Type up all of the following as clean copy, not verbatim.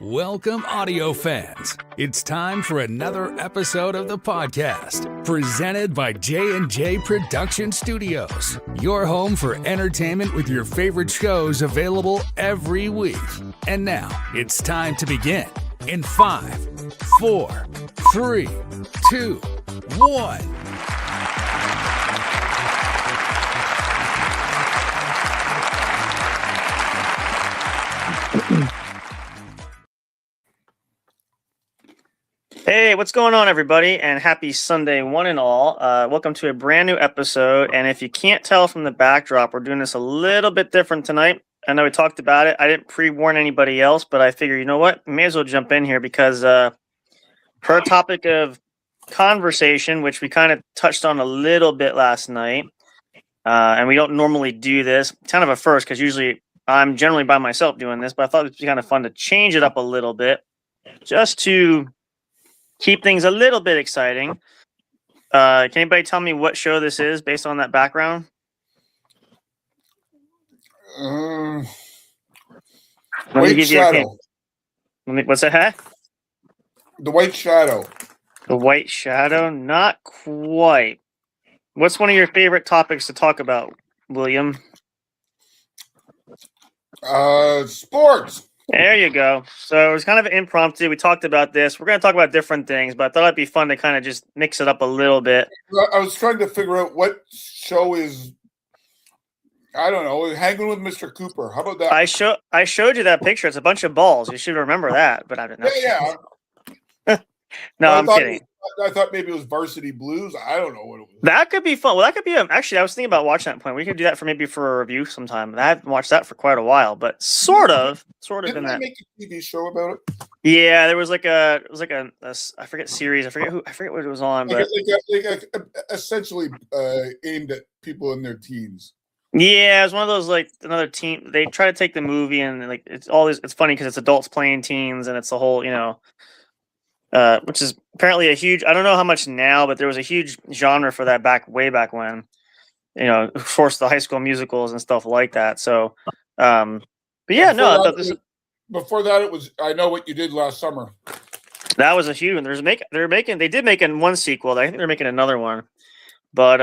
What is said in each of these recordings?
Welcome, audio fans. It's time for another episode of the podcast, presented by j&j Production Studios, your home for entertainment with your favorite shows available every week. And now, it's time to begin in 5, 4, 3, 2, 1. Hey, what's going on, everybody? And happy Sunday, one and all. Welcome to a brand new episode. And if you can't tell from the backdrop, we're doing this a little bit different tonight. I know we talked about it. I didn't pre-warn anybody else, but I figured, you know what? May as well jump in here because for a topic of conversation, which we kind of touched on a little bit last night, and we don't normally do this, kind of a first because usually I'm generally by myself doing this, but I thought it would be kind of fun to change it up a little bit just to keep things a little bit exciting. Can anybody tell me what show this is based on that background? White Shadow. What's that? Huh? The White Shadow. The White Shadow? Not quite. What's one of your favorite topics to talk about, William? Sports. There you go. So it was kind of impromptu. We talked about this. We're going to talk about different things, but I thought it'd be fun to kind of just mix it up a little bit. I was trying to figure out what show is, I don't know, Hanging with Mr. Cooper. How about that? I showed you that picture. It's a bunch of balls. You should remember that, but I don't know. Yeah. No, I'm kidding. I thought maybe it was Varsity Blues. I don't know what it was. That could be fun. Well, that could be actually, I was thinking about watching that point. We could do that for a review sometime. I haven't watched that for quite a while, but sort of Didn't in they that. make a TV show about it? Yeah, there was a I forget series. I forget what it was on, but Essentially aimed at people in their teens. yeah, it was one of those like another teen. They try to take the movie and like it's funny because it's adults playing teens and it's the whole which is apparently a huge. I don't know how much now, but there was a huge genre for that way back when. Of course, the High School Musicals and stuff like that. So, but yeah, I thought this. Before that, it was I Know What You Did Last Summer. That was a huge one. They did make one sequel. I think they're making another one. But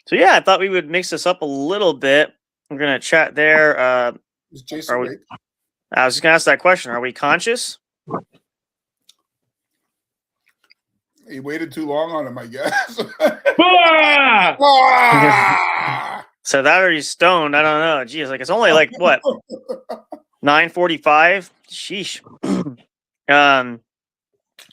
so yeah, I thought we would mix this up a little bit. We're gonna chat there. Is Jason awake? I was just gonna ask that question. Are we conscious? He waited too long on him, I guess. So that or he's stoned. I don't know. Geez, like it's only like what 9:45. Sheesh.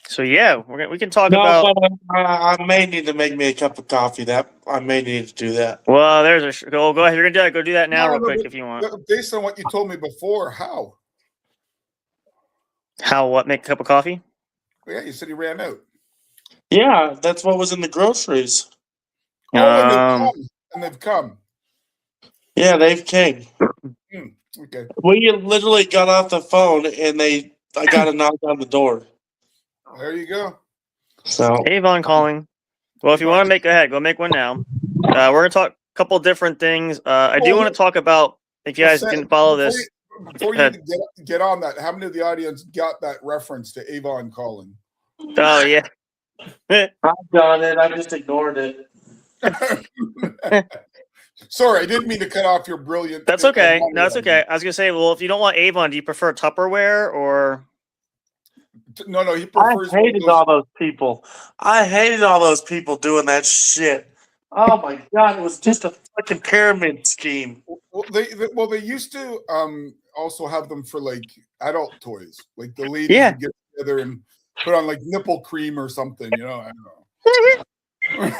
So yeah, we can talk about. I may need to make me a cup of coffee. That I may need to do that. Well, there's go ahead. You're gonna do that. Go do that now, real quick, if you want. Based on what you told me before, how? What? Make a cup of coffee? Yeah, you said he ran out. Yeah, that's what was in the groceries. And they've come. Yeah, they've came. Okay. We literally got off the phone and I got a knock on the door. There you go. So Avon calling. Well, if you want to go ahead, go make one now. We're gonna talk a couple different things. I do want to talk about if you guys didn't follow this. Before you get on that, how many of the audience got that reference to Avon calling? Oh yeah. I've done it. I just ignored it. Sorry, I didn't mean to cut off your brilliant. That's okay. No, that's okay. I was gonna say, well, if you don't want Avon, do you prefer Tupperware or? No, he prefers. I hated all those people. I hated all those people doing that shit. Oh my god, it was just a fucking pyramid scheme. Well, they used to also have them for like adult toys, like the ladies would get together and put on like nipple cream or something. I don't know.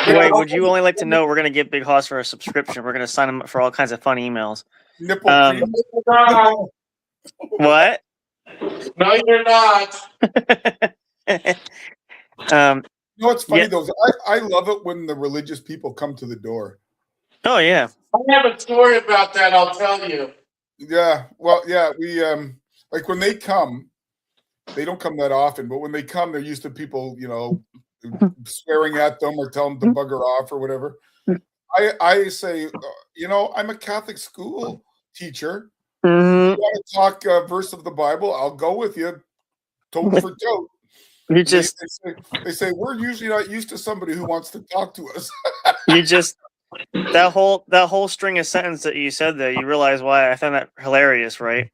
Wait, would you only like to know we're going to get Big Hoss for a subscription? We're going to sign him up for all kinds of fun emails. Nipple cream. What? No, you're not. It's funny though. I love it when the religious people come to the door. Oh yeah. I have a story about that. I'll tell you. Yeah. Well, yeah. We like when they come. They don't come that often, but when they come, they're used to people, swearing at them or telling them to bugger off or whatever. I say, I'm a Catholic school teacher. Mm-hmm. You want to talk verse of the Bible? I'll go with you, toe for toe. You just, they say we're usually not used to somebody who wants to talk to us. you just that whole string of sentence that you said there. You realize why I found that hilarious, right?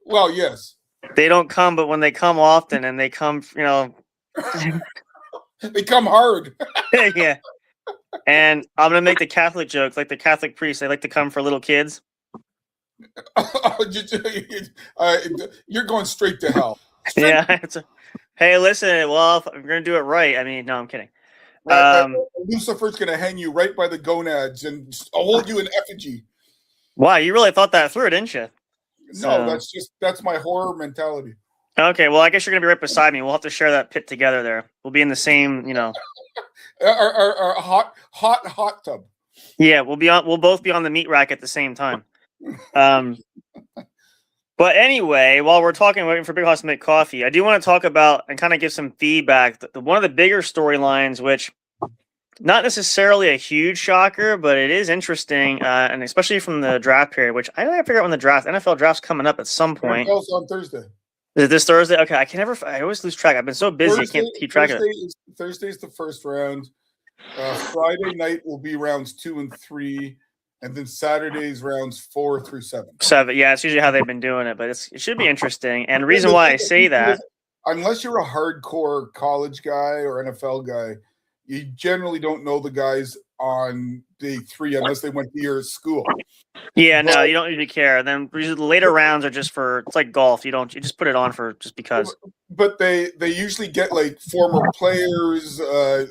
Well, yes, They don't come, but when they come often, and they come, they come hard. yeah. And I'm gonna make the Catholic joke, like the Catholic priests. They like to come for little kids. You're going straight to hell. Yeah. Hey, listen. Well, if I'm gonna do it right. I mean, no, I'm kidding. Lucifer's going to hang you right by the gonads and hold you in effigy. Wow, you really thought that through, didn't you? No, that's my horror mentality. Okay, well, I guess you're gonna be right beside me. We'll have to share that pit together. There, we'll be in the same, Our hot tub. Yeah, we'll both be on the meat rack at the same time. But anyway, while we're waiting for Big Hoss to make coffee, I do want to talk about and kind of give some feedback. One of the bigger storylines, which not necessarily a huge shocker, but it is interesting, and especially from the draft period, which I gotta figure out when the NFL draft's coming up at some point. NFL's on Thursday. Is it this Thursday? Okay, I always lose track. I've been so busy, I can't keep track of it. Thursday's the first round. Friday night will be rounds 2 and 3. And then Saturday's rounds 4 through 7. 7, yeah, it's usually how they've been doing it, but it should be interesting. And the reason why I say that, unless you're a hardcore college guy or NFL guy, you generally don't know the guys on day 3 unless they went to your school. Yeah, no, you don't usually care. Then the later rounds are just it's like golf. You just put it on for just because. But they usually get like former players,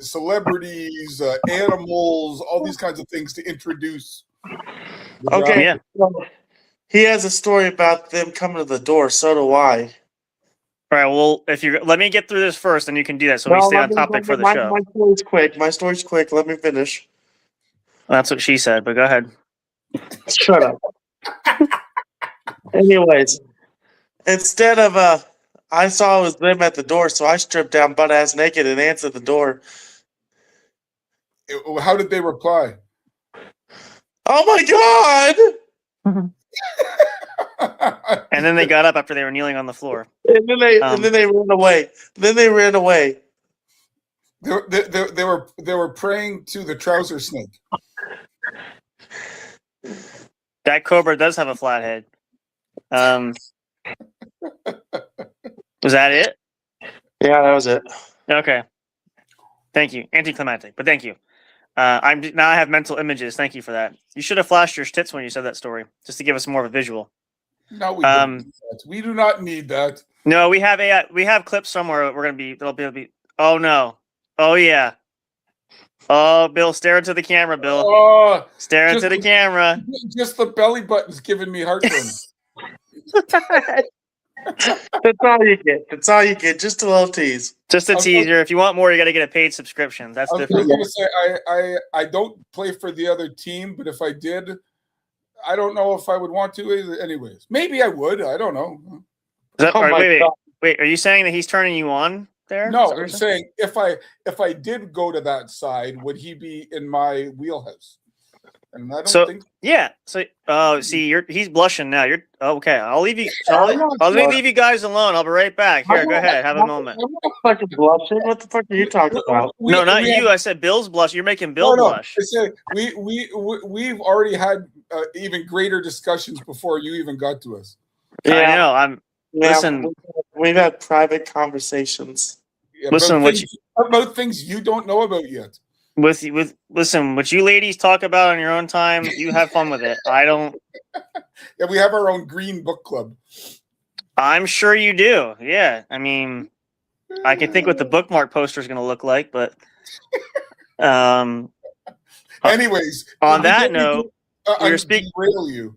celebrities, animals, all these kinds of things to introduce. Okay. Yeah. He has a story about them coming to the door. So do I. All right. Well, let me get through this first, and you can do that, so we stay on topic for the show. My story's quick. My story's quick. Let me finish. That's what she said, but go ahead. Shut up. Anyways, instead of I saw it was them at the door, so I stripped down butt ass naked and answered the door. How did they reply? Oh my god! And then they got up after they were kneeling on the floor. And then they ran away. They were praying to the trouser snake. That cobra does have a flat head. Was that it? Yeah, that was it. Okay. Thank you. Anticlimactic, but thank you. Now I have mental images. Thank you for that. You should have flashed your tits when you said that story, just to give us more of a visual. No, we don't need that. We do not need that. No, we have clips somewhere. That'll be. Oh no. Oh yeah. Oh, Bill, stare into the camera, Bill. Oh, stare into the camera. Just the belly button's giving me heartburn. That's all you get. That's all you get. Just a little tease. Just a teaser. If you want more, you got to get a paid subscription. That's different. I was going to say, I don't play for the other team, but if I did, I don't know if I would want to. Anyways, maybe I would. I don't know. Wait. Are you saying that he's turning you on there? No, I'm saying if I did go to that side, would he be in my wheelhouse? And I don't think. Yeah. So, see, he's blushing now. You're okay. I'll leave you. I'll leave you guys alone. I'll be right back. Here, go ahead. Have a moment. I'm not fucking blushing. What the fuck are you talking about? No, not you. I said Bill's blush. You're making Bill blush. I said we've already had even greater discussions before you even got to us. Yeah, I know. Listen. We've had private conversations. Yeah, about things you don't know about yet. Listen, what you ladies talk about on your own time, you have fun with it. I don't. Yeah, we have our own green book club. I'm sure you do. Yeah, I mean, I can think what the bookmark poster is going to look like, but anyways, on that note, we're speaking. You.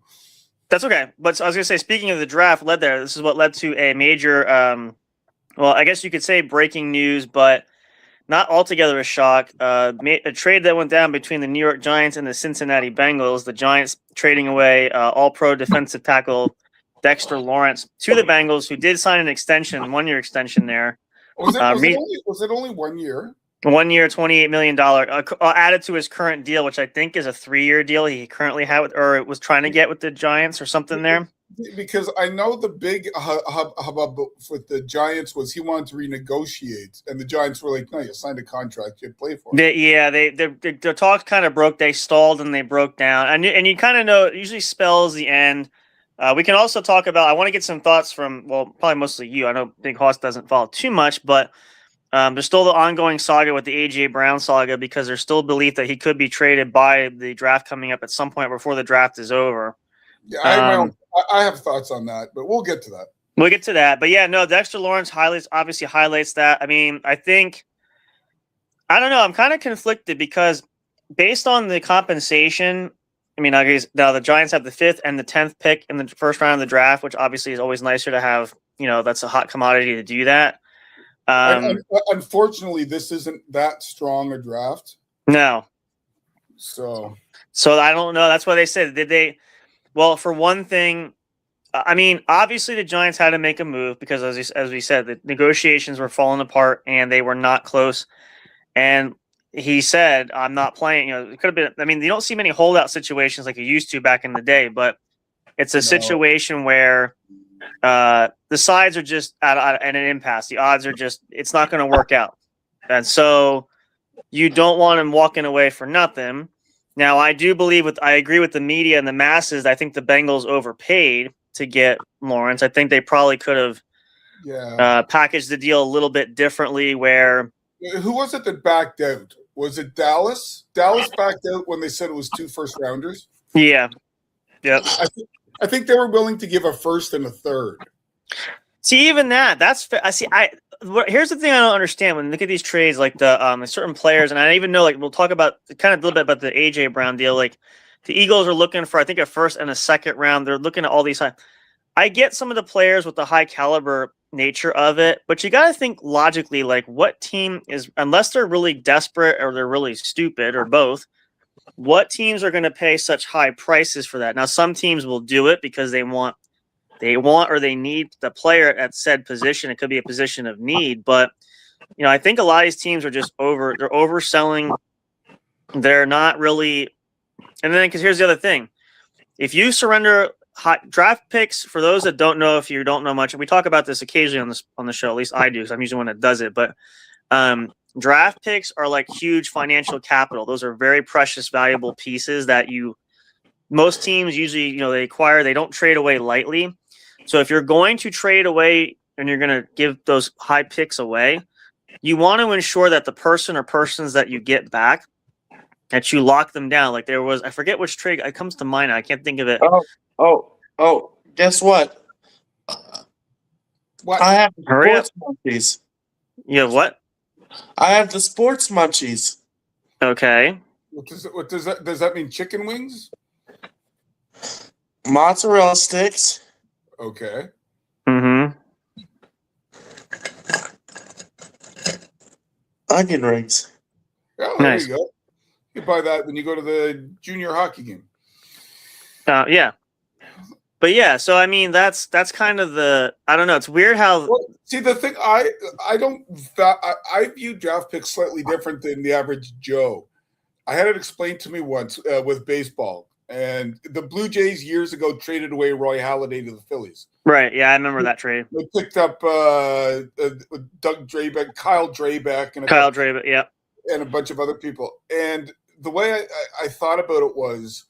That's okay. But I was going to say, speaking of the draft, this is what led to a major, well, I guess you could say breaking news, but not altogether a shock. A trade that went down between the New York Giants and the Cincinnati Bengals. The Giants trading away all-pro defensive tackle Dexter Lawrence to the Bengals, who did sign an extension, 1-year extension there. Was it only 1 year? 1 year, $28 million added to his current deal, which I think is a 3-year deal he currently had or was trying to get with the Giants or something there. because I know the big hubbub with the Giants was he wanted to renegotiate, and the Giants were like, "No, you signed a contract, you play for it." The talks kind of broke. They stalled and they broke down, and you kind of know it usually spells the end. We can also talk about. I want to get some thoughts from probably mostly you. I know Big Hoss doesn't follow too much, but there's still the ongoing saga with the A.J. Brown saga because there's still belief that he could be traded by the draft coming up at some point before the draft is over. Yeah, I have thoughts on that, but we'll get to that. We'll get to that. But yeah, no, Dexter Lawrence obviously highlights that. I mean, I don't know. I'm kind of conflicted because based on the compensation, I mean, I guess now the Giants have the 5th and the 10th pick in the first round of the draft, which obviously is always nicer to have, that's a hot commodity to do that. Unfortunately, this isn't that strong a draft. No. So I don't know. That's why they said, well, for one thing, I mean, obviously the Giants had to make a move because as we said, the negotiations were falling apart and they were not close. And he said, I'm not playing, it could have been, I mean, you don't see many holdout situations like you used to back in the day, but it's a situation where the sides are just at an impasse. The odds are just, it's not going to work out. And so you don't want him walking away for nothing. Now, I agree with the media and the masses. I think the Bengals overpaid to get Lawrence. I think they probably could have packaged the deal a little bit differently where. Who was it that backed out? Was it Dallas? Dallas backed out when they said it was 2 first rounders? Yeah. Yep. I think they were willing to give a 1st and a 3rd. See, even that, that's – here's the thing I don't understand when you look at these trades, like the certain players, and I even know, like, we'll talk about kind of a little bit about the A.J. Brown deal. Like, the Eagles are looking for, I think, a 1st and a 2nd round. They're looking at all these high – I get some of the players with the high caliber nature of it, but you got to think logically, like, what team is – unless they're really desperate or they're really stupid or both – what teams are going to pay such high prices for that? Now, some teams will do it because they want or they need the player at said position. It could be a position of need, but I think a lot of these teams are just they're overselling. They're not really. And then, because here's the other thing. If you surrender hot draft picks, for those that don't know, if you don't know much, and we talk about this occasionally on the show, at least I do, because I'm usually one that does it, but draft picks are like huge financial capital. Those are very precious, valuable pieces that most teams usually, they acquire, they don't trade away lightly. So if you're going to trade away and you're going to give those high picks away, you want to ensure that the person or persons that you get back, that you lock them down. Like there was, I forget which trade, it comes to mind. I can't think of it. Oh, guess what? I have the sports munchies. You have what? I have the sports munchies. Okay. What does that mean? Chicken wings? Mozzarella sticks. Okay. Mm-hmm. Onion rings. Oh, there you go. You buy that when you go to the junior hockey game. Yeah. But yeah, so I mean that's kind of I don't know. It's weird how. Well, see, the thing I view draft picks slightly different than the average Joe. I had it explained to me once with baseball, and the Blue Jays years ago traded away Roy Halladay to the Phillies. Right. Yeah, I remember that trade. They picked up Doug Drabeck, Kyle Drabeck, yeah, and a bunch of other people. And the way I thought about it was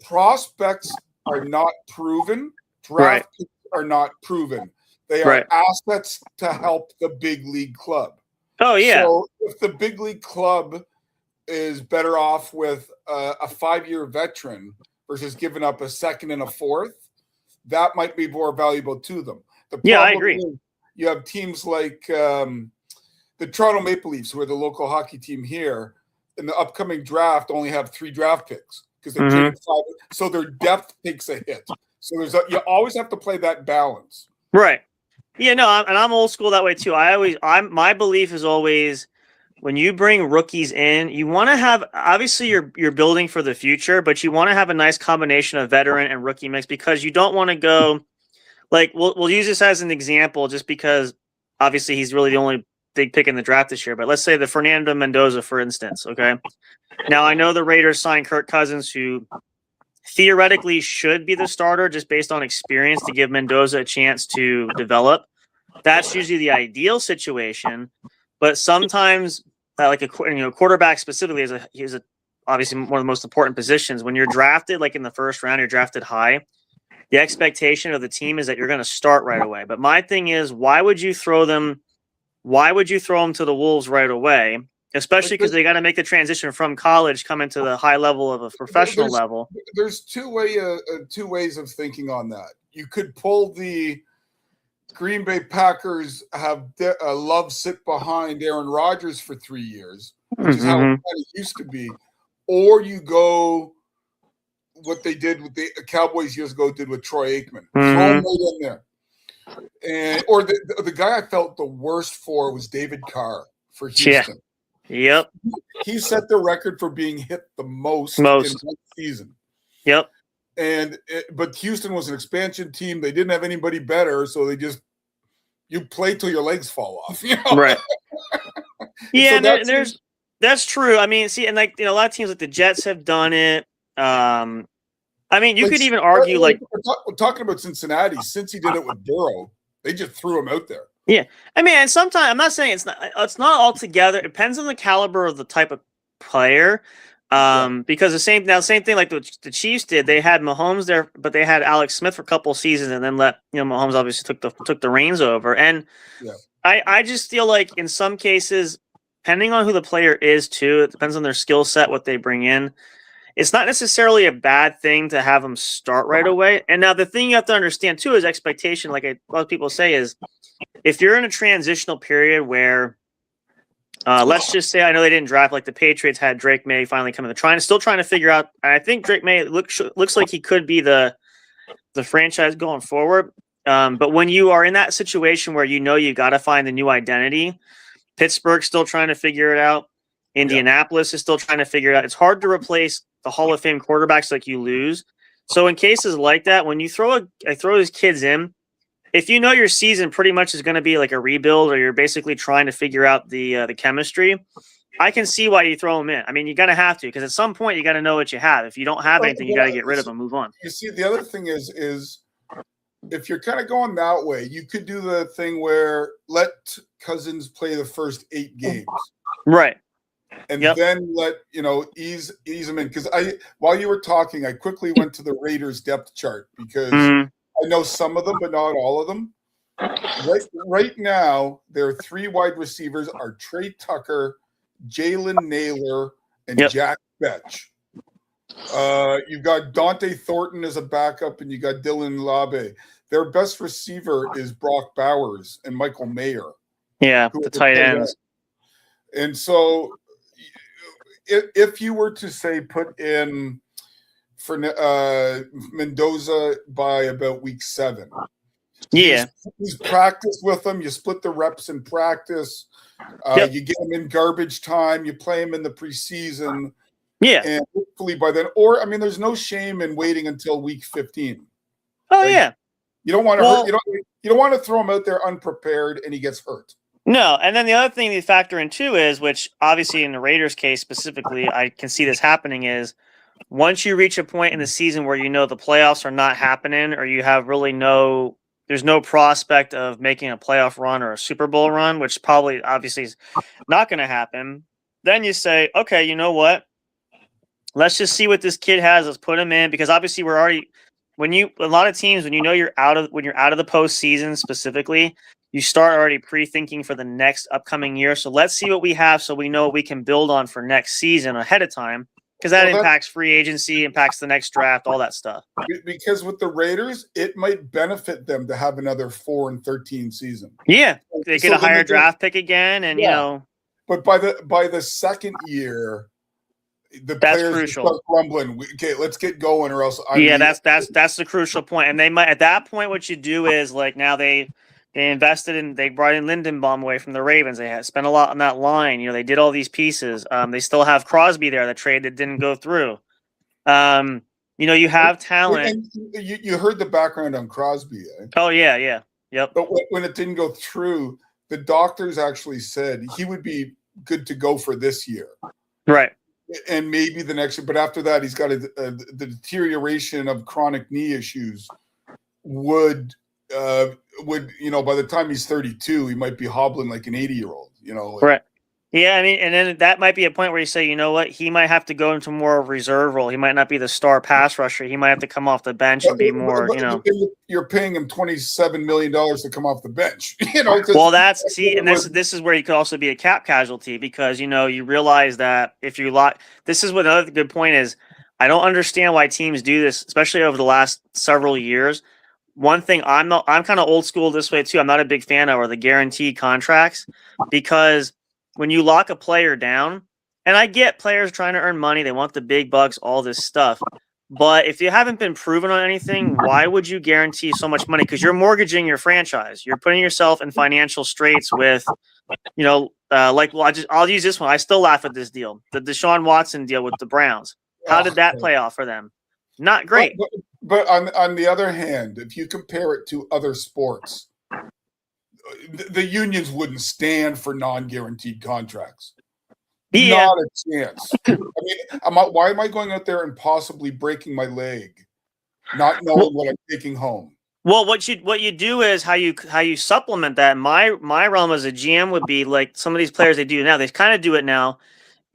prospects are not proven. Draft picks are not proven. They are assets to help the big league club. Oh, yeah. So if the big league club is better off with a 5-year veteran versus giving up a 2nd and a 4th, that might be more valuable to them. I agree. You have teams like the Toronto Maple Leafs, who are the local hockey team here, in the upcoming draft only have 3 draft picks. Because they traded 5, so their depth takes a hit. So you always have to play that balance. Right. Yeah, no, I'm old school that way too. My belief is always when you bring rookies in, you want to have, obviously you're building for the future, but you want to have a nice combination of veteran and rookie mix because you don't want to go like we'll use this as an example just because obviously he's really the only big pick in the draft this year. But let's say the Fernando Mendoza, for instance. Okay. Now, I know the Raiders signed Kirk Cousins, who theoretically should be the starter just based on experience to give Mendoza a chance to develop. That's usually the ideal situation, but sometimes like a quarterback specifically is obviously one of the most important positions. When you're drafted like in the first round, you're drafted high. The expectation of the team is that you're going to start right away. But my thing is, why would you throw them to the Wolves right away? Especially because they got to make the transition from college coming to the high level of a professional level. There's two ways of thinking on that. You could pull the Green Bay Packers have Love sit behind Aaron Rodgers for 3 years, which is how it kind of used to be. Or you go what they did with the Cowboys years ago did with Troy Aikman. Throw him right in there. Or the guy I felt the worst for was David Carr for Houston. Yep. He set the record for being hit the most in one season. Yep. But Houston was an expansion team. They didn't have anybody better, so you play till your legs fall off. Right. Yeah, so that's true. I mean, see, and like a lot of teams like the Jets have done it. I mean, you could even argue we're talking about Cincinnati. Since he did it with Burrow, they just threw him out there. Yeah, I mean, and sometimes I'm not saying it's not altogether. It depends on the caliber of the type of player. Because the same thing like the Chiefs did. They had Mahomes there, but they had Alex Smith for a couple of seasons, and then Mahomes obviously took the reins over. And I just feel like in some cases, depending on who the player is too, it depends on their skill set, what they bring in. It's not necessarily a bad thing to have them start right away. And now the thing you have to understand too is expectation. Like a lot of people say is, if you're in a transitional period where, let's just say, I know they didn't draft, like the Patriots had Drake May finally come in, still trying to figure out. I think Drake May looks like he could be the franchise going forward. But when you are in that situation where you got to find a new identity, Pittsburgh's still trying to figure it out. Indianapolis is still trying to figure it out. It's hard to replace the Hall of Fame quarterbacks like you lose. So in cases like that, when you throw these kids in, if you know your season pretty much is going to be like a rebuild, or you're basically trying to figure out the chemistry, I can see why you throw them in. I mean, you're going to have to, because at some point you got to know what you have. If you don't have anything, you got to get rid of them, move on. You see, the other thing is if you're kind of going that way, you could do the thing where let Cousins play the first 8 games. Right. And then let, ease them in. Because while you were talking, I quickly went to the Raiders depth chart because I know some of them, but not all of them. Right now, their 3 wide receivers are Trey Tucker, Jalen Naylor, and Jack Betch. You've got Dante Thornton as a backup, and you got Dylan Labe. Their best receiver is Brock Bowers and Michael Mayer. Yeah, the tight ends. And so if you were to say put in for Mendoza by about week 7, he's practiced with them. You split the reps in practice. You get him in garbage time. You play him in the preseason. Yeah, and hopefully by then, there's no shame in waiting until week 15. Oh yeah, you don't want to you don't want to throw him out there unprepared and he gets hurt. No, and then the other thing to factor in too is, which obviously in the Raiders case specifically, I can see this happening, is once you reach a point in the season where the playoffs are not happening, or you have there's no prospect of making a playoff run or a Super Bowl run, which probably obviously is not going to happen, then you say, okay, you know what? Let's just see what this kid has. Let's put him in, because obviously we're already a lot of teams, when you're out of the postseason specifically, you start already pre-thinking for the next upcoming year. So let's see what we have, so we know what we can build on for next season ahead of time, because that impacts free agency, impacts the next draft, all that stuff. Because with the Raiders, it might benefit them to have another 4-13 season. Yeah, they get a higher draft pick again, and But by the second year, the players start grumbling. Okay, let's get going, or else. That's the crucial point. And they might, at that point, what you do is, like, now they brought in Lindenbaum away from the Ravens. They had spent a lot on that line. They did all these pieces. They still have Crosby there, the trade that didn't go through. You have talent. And you heard the background on Crosby. Eh? Oh yeah. Yep. But when it didn't go through, the doctors actually said he would be good to go for this year. Right. and maybe the next year. But after that, he's got the deterioration of chronic knee issues would by the time he's 32, he might be hobbling like an 80-year-old. Right. Yeah, I mean, and then that might be a point where you say, you know what, he might have to go into more of a reserve role. He might not be the star pass rusher. He might have to come off the bench and be more, You're paying him $27 million to come off the bench. Well, this is where he could also be a cap casualty because, you realize that if you this is what another good point is. I don't understand why teams do this, especially over the last several years. One thing I'm kind of old school this way too. I'm not a big fan of are the guaranteed contracts because when you lock a player down, and I get players trying to earn money, they want the big bucks, all this stuff. But if you haven't been proven on anything, why would you guarantee so much money? Because you're mortgaging your franchise. You're putting yourself in financial straits with, I'll use this one. I still laugh at this deal, the Deshaun Watson deal with the Browns. How did that play off for them? Not great. But on the other hand, if you compare it to other sports, the unions wouldn't stand for non-guaranteed contracts. Yeah. Not a chance. I mean, why am I going out there and possibly breaking my leg, not knowing what I'm taking home? Well, what you do is how you supplement that. My realm as a GM would be like some of these players they do now. They kind of do it now.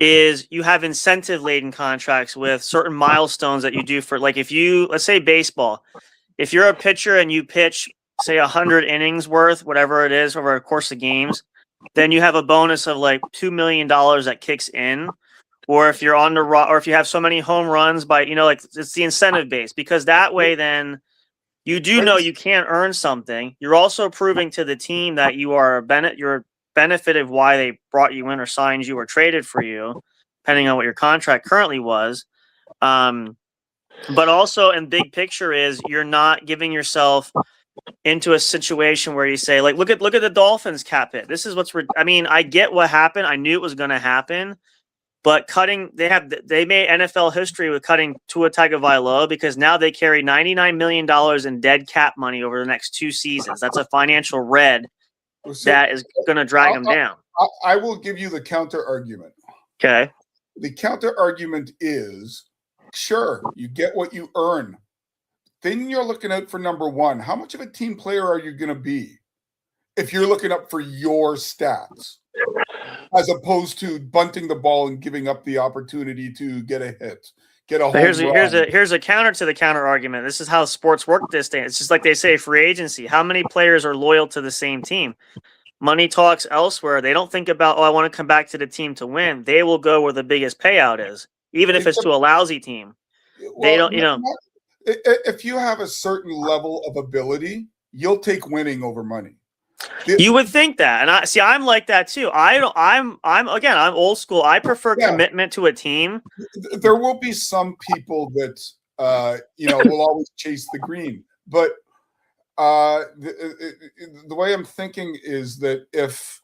Is you have incentive-laden contracts with certain milestones that you do for, like let's say baseball, if you're a pitcher and you pitch, say 100 innings worth, whatever it is over a course of games, then you have a bonus of like $2 million that kicks in. Or if you're on the or if you have so many home runs by, it's the incentive base because that way then you do know you can't earn something. You're also proving to the team that you're benefited why they brought you in or signed you or traded for you, depending on what your contract currently was. But also in big picture is you're not giving yourself into a situation where you say, like, look at the Dolphins cap hit. This is I get what happened. I knew it was going to happen, but they made NFL history with cutting Tua Tagovailoa because now they carry $99 million in dead cap money over the next 2 seasons. That's a financial red that is going to drag them down. I will give you the counter argument. Okay. The counter argument is, sure, you get what you earn. Then you're looking out for number one. How much of a team player are you going to be if you're looking up for your stats as opposed to bunting the ball and giving up the opportunity to get a hit? Here's a counter to the counter argument. This is how sports work this day. It's just like they say free agency. How many players are loyal to the same team? Money talks elsewhere. They don't think about, I want to come back to the team to win. They will go where the biggest payout is, even if it's to a lousy team. They don't, If you have a certain level of ability, you'll take winning over money. You would think that, and I'm like that too. I'm old school. I prefer commitment to a team. There will be some people that will always chase the green, but the way I'm thinking is that if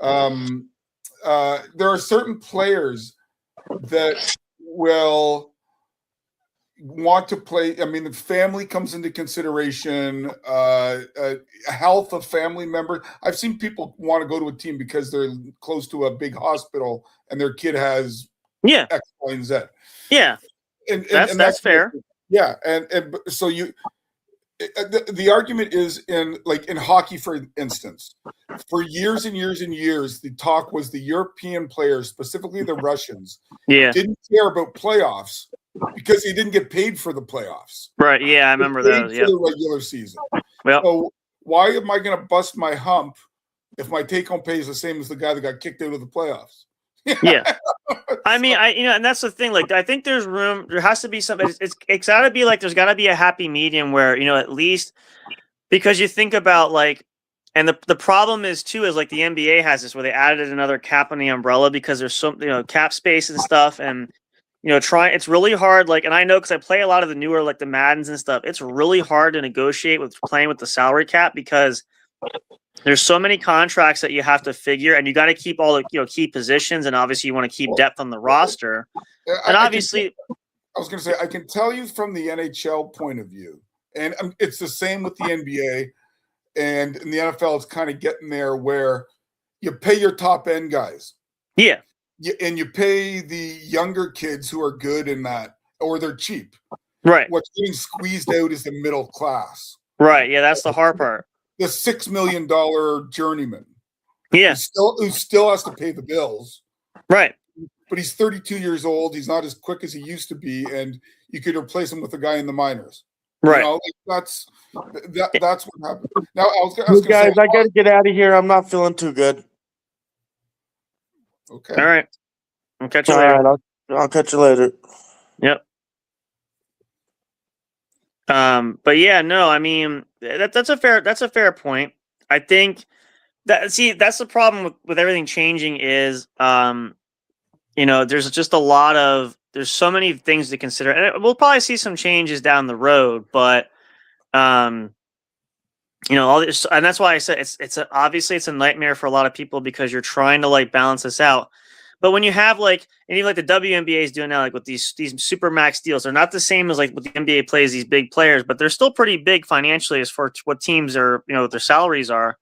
there are certain players that will want to play. I mean, the family comes into consideration, health of family members. I've seen people want to go to a team because they're close to a big hospital and their kid has X, Y, and Z. Yeah, and that's fair. Yeah, and so the argument is in hockey, for instance, for years and years and years, the talk was the European players, specifically the Russians, didn't care about playoffs because they didn't get paid for the playoffs. Right. Yeah, I remember those. For the regular season. Well, so why am I going to bust my hump if my take-home pay is the same as the guy that got kicked out of the playoffs? Yeah. I mean, and that's the thing. Like, I think there's room. There has to be something. It's got to be like there's got to be a happy medium where at least because you think about and the problem is too is like the NBA has this where they added another cap on the umbrella because there's some cap space and stuff and. It's really hard. And I know because I play a lot of the newer, the Maddens and stuff. It's really hard to negotiate with playing with the salary cap because there's so many contracts that you have to figure, and you got to keep all the key positions, and obviously you want to keep depth on the roster. And obviously, I was going to say I can tell you from the NHL point of view, and it's the same with the NBA, and in the NFL, it's kind of getting there where you pay your top end guys. Yeah. and you pay the younger kids who are good in that, or they're cheap. Right. What's getting squeezed out is the middle class. Right. Yeah, that's the hard part. The $6 million journeyman. Yeah. Who still has to pay the bills. Right. But he's 32 years old. He's not as quick as he used to be, and you could replace him with a guy in the minors. Right. You know, that's what happened. Now, I was guys, I got to get out of here. I'm not feeling too good. Okay. All right. I'll catch you later. Right, I'll catch you later. Yep. But yeah, no, I mean that's a fair point. I think that's the problem with everything changing is there's just there's so many things to consider, and we'll probably see some changes down the road, but all this, and that's why I said obviously it's a nightmare for a lot of people because you're trying to like balance this out. But when you have and even like the WNBA is doing now, like with these super max deals, they're not the same as like what the NBA plays these big players, but they're still pretty big financially as far as what teams are, what their salaries are.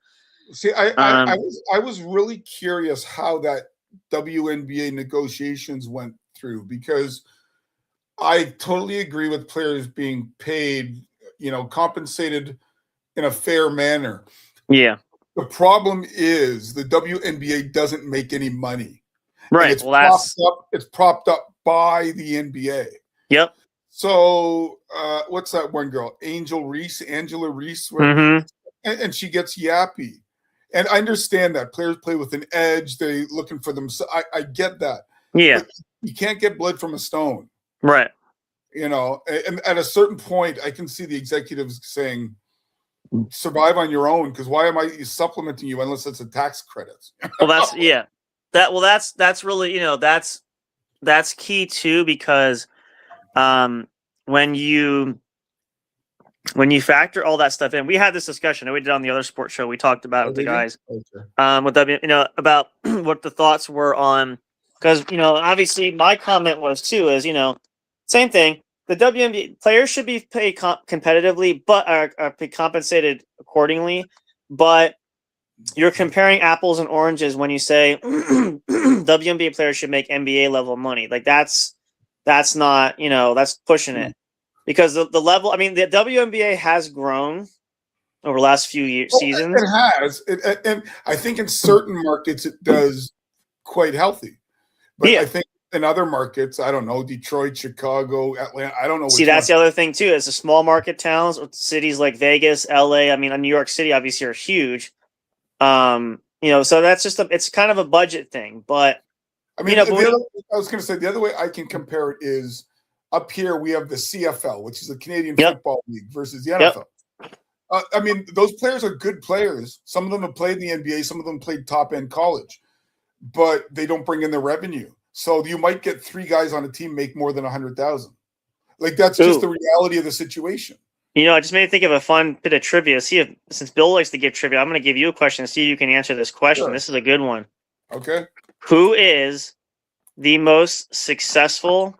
See, I was really curious how that WNBA negotiations went through, because I totally agree with players being paid, compensated in a fair manner. Yeah. The problem is the WNBA doesn't make any money. Right. It's propped up by the NBA. Yep. So what's that one girl? Angela Reese, mm-hmm. and she gets yappy. And I understand that players play with an edge. They're looking for them. So I get that. Yeah. But you can't get blood from a stone. Right. And at a certain point, I can see the executives saying, survive on your own, because why am I supplementing you unless it's a tax credit? Well, that's yeah. That's really, that's key too, because when you factor all that stuff in, we had this discussion we did on the other sports show. We talked about it with the guys, about what the thoughts were on, because, obviously my comment was too, is, same thing. The WNBA players should be paid competitively, but are compensated accordingly. But you're comparing apples and oranges when you say WNBA players should make NBA level money. Like that's not, that's pushing it, because the level, I mean, the WNBA has grown over the last few seasons. It has. And I think in certain markets it does quite healthy. But yeah. I think in other markets, I don't know, Detroit, Chicago, Atlanta, I don't know. See, that's the other thing too. Is the small market towns, cities like Vegas, LA, I mean, New York City obviously are huge. So that's just it's kind of a budget thing, but I mean, I was going to say the other way I can compare it is up here we have the CFL, which is the Canadian Football League, versus the NFL. I mean, those players are good players. Some of them have played in the NBA, some of them played top end college, but they don't bring in the revenue. So you might get 3 guys on a team make more than 100,000. Like that's just the reality of the situation. It just made me think of a fun bit of trivia. Since Bill likes to give trivia, I'm going to give you a question and see if you can answer this question. Sure. This is a good one. Okay. Who is the most successful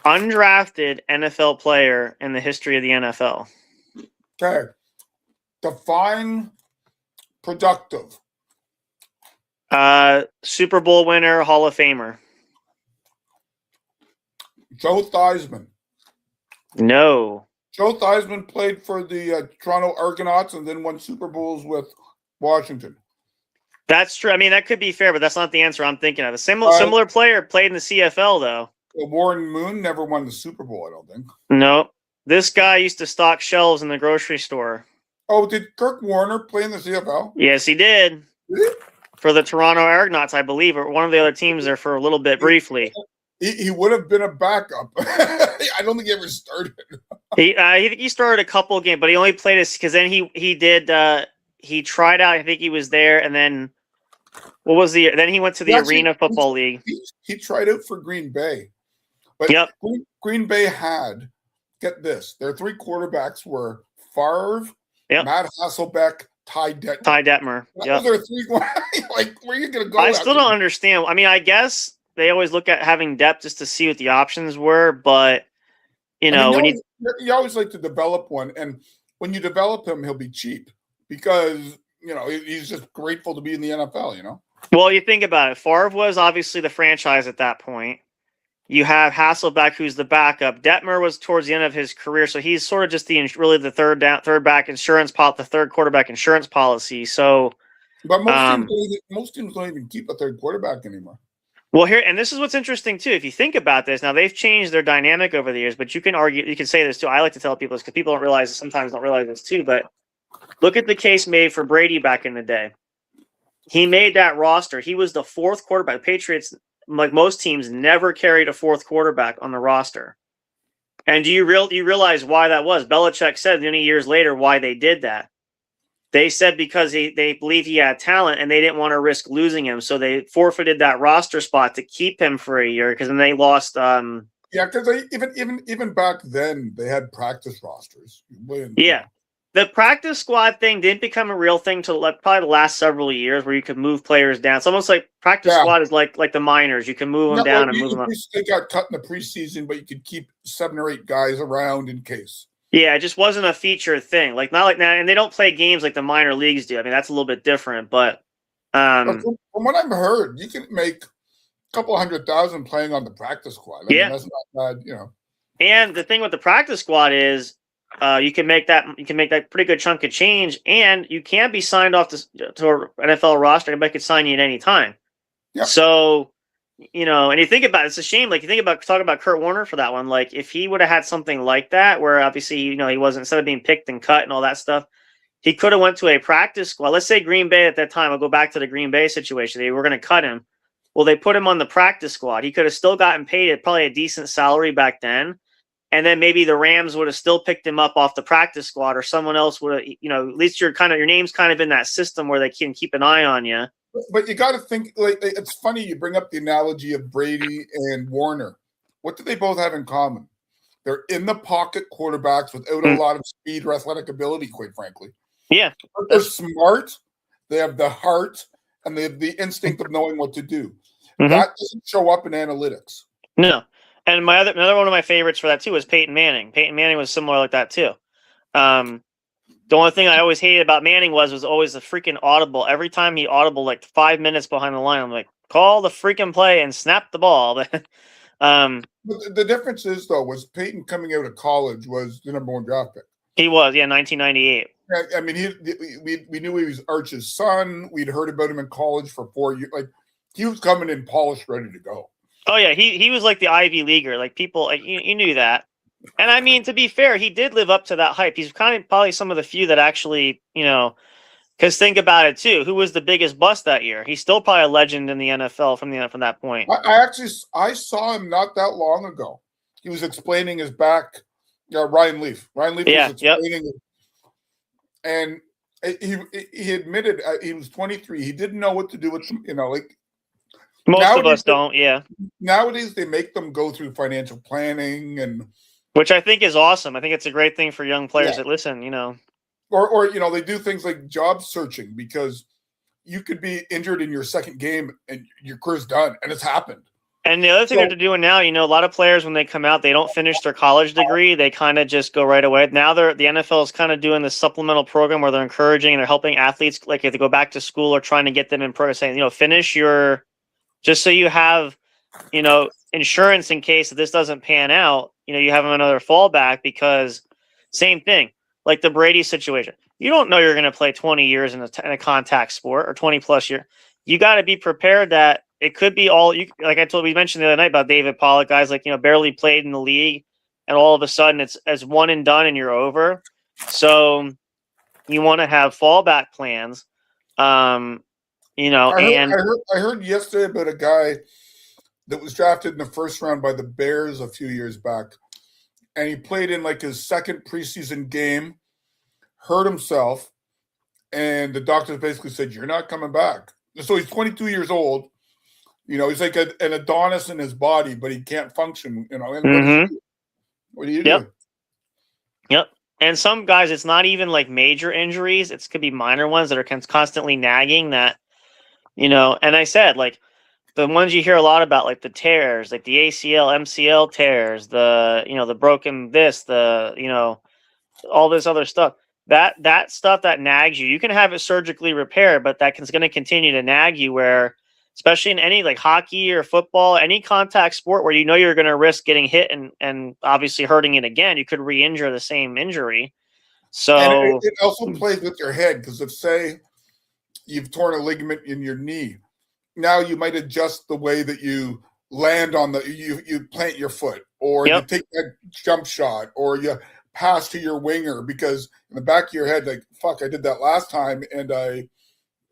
undrafted NFL player in the history of the NFL? Okay. Define productive. Super Bowl winner, Hall of Famer. Joe Theismann. No. Joe Theismann played for the Toronto Argonauts and then won Super Bowls with Washington. That's true. I mean, that could be fair, but that's not the answer I'm thinking of. A similar player played in the CFL, though. Warren Moon never won the Super Bowl, I don't think. No. This guy used to stock shelves in the grocery store. Oh, did Kirk Warner play in the CFL? Yes, he did. Did he? For the Toronto Argonauts, I believe, or one of the other teams there for a little bit, briefly. He would have been a backup. I don't think he ever started. He started a couple games, but he only played us because then he tried out. I think he was there, and then then he went to the Arena Football League. He tried out for Green Bay, but Green Bay had, get this, their 3 quarterbacks were Favre, Matt Hasselbeck, Ty Detmer. Yep. Those are 3. Like, where are you going to go? I still don't understand. I mean, I guess they always look at having depth just to see what the options were, but you always like to develop one, and when you develop him, he'll be cheap because he's just grateful to be in the NFL. Well, you think about it. Favre was obviously the franchise at that point. You have Hasselbeck, who's the backup. Detmer was towards the end of his career, so he's sort of just the third back insurance the third quarterback insurance policy. So, But most teams don't even keep a third quarterback anymore. Well, here, and this is what's interesting too. If you think about this, now they've changed their dynamic over the years, but you can say this too. I like to tell people this because people sometimes don't realize this too. But look at the case made for Brady back in the day. He made that roster. He was the fourth quarterback. The Patriots, like most teams, never carried a fourth quarterback on the roster. And do you realize why that was? Belichick said many years later why they did that. They said because they believe he had talent and they didn't want to risk losing him. So they forfeited that roster spot to keep him for a year because then they lost. Yeah, because even back then they had practice rosters. Yeah. The practice squad thing didn't become a real thing till probably the last several years where you could move players down. It's almost like practice squad is like the minors. You can move them down and move them up. They got cut in the preseason, but you could keep 7 or 8 guys around in case. Yeah, it just wasn't a feature thing. Like not like now, and they don't play games like the minor leagues do. I mean, that's a little bit different, but from what I've heard, you can make a couple $100,000 playing on the practice squad. I mean, that's not bad, And the thing with the practice squad is you can make that pretty good chunk of change, and you can't be signed off to an NFL roster. Anybody could sign you at any time. Yep. So, and you think about it, it's a shame. Like you think about talking about Kurt Warner for that one. Like if he would have had something like that, where obviously he wasn't, instead of being picked and cut and all that stuff, he could have went to a practice squad. Let's say Green Bay at that time. I'll go back to the Green Bay situation. They were going to cut him. Well, they put him on the practice squad. He could have still gotten paid probably a decent salary back then. And then maybe the Rams would have still picked him up off the practice squad, or someone else would have, at least your name's kind of in that system where they can keep an eye on you. But you got to think, like, it's funny you bring up the analogy of Brady and Warner. What do they both have in common? They're in the pocket quarterbacks without a lot of speed or athletic ability, quite frankly. Yeah. But they're smart. They have the heart and they have the instinct of knowing what to do. Mm-hmm. That doesn't show up in analytics. No. And another one of my favorites for that too was Peyton Manning. Peyton Manning was similar like that too. The only thing I always hated about Manning was always the freaking audible. Every time he audible like 5 minutes behind the line, I'm like, call the freaking play and snap the ball. But the difference is though, was Peyton coming out of college was the #1 draft pick. He was, 1998. I mean, we knew he was Arch's son. We'd heard about him in college for 4 years. Like he was coming in polished, ready to go. Oh yeah, he was like the Ivy Leaguer. Like people, you knew that. And I mean, to be fair, he did live up to that hype. He's kind of probably some of the few that actually, because think about it too. Who was the biggest bust that year? He's still probably a legend in the NFL from that point. I saw him not that long ago. He was explaining his back. Ryan Leaf. Ryan Leaf was explaining it. And he admitted he was 23. He didn't know what to do with like. Most of us don't, yeah. Nowadays, they make them go through financial planning which I think is awesome. I think it's a great thing for young players that listen, Or they do things like job searching because you could be injured in your second game and your career's done, and it's happened. And the other thing they're doing now, a lot of players, when they come out, they don't finish their college degree. They kind of just go right away. Now the NFL is kind of doing this supplemental program where they're encouraging and they're helping athletes, like if they go back to school or trying to get them in program, saying, finish your, just so you have, insurance in case that this doesn't pan out, you have another fallback, because same thing, like the Brady situation. You don't know you're going to play 20 years in a contact sport or 20 plus years. You got to be prepared that it could be all you, like we mentioned the other night about David Pollock, guys like, barely played in the league and all of a sudden it's as one and done and you're over. So you want to have fallback plans. I heard yesterday about a guy that was drafted in the first round by the Bears a few years back, and he played in like his second preseason game, hurt himself, and the doctors basically said, "You're not coming back." So he's 22 years old. He's like an Adonis in his body, but he can't function. What do you do? Yep. And some guys, it's not even like major injuries. It could be minor ones that are constantly nagging that, and I said, like, the ones you hear a lot about, like the tears, like the ACL, MCL tears, the broken this, all this other stuff. that stuff that nags you, you can have it surgically repaired, but that's going to continue to nag you where, especially in any like hockey or football, any contact sport where you know you're going to risk getting hit and obviously hurting it again, you could re-injure the same injury. So And it also plays with your head, because if, say, you've torn a ligament in your knee, now you might adjust the way that you land on you plant your foot, or you take that jump shot, or you pass to your winger, because in the back of your head, like, fuck, I did that last time and I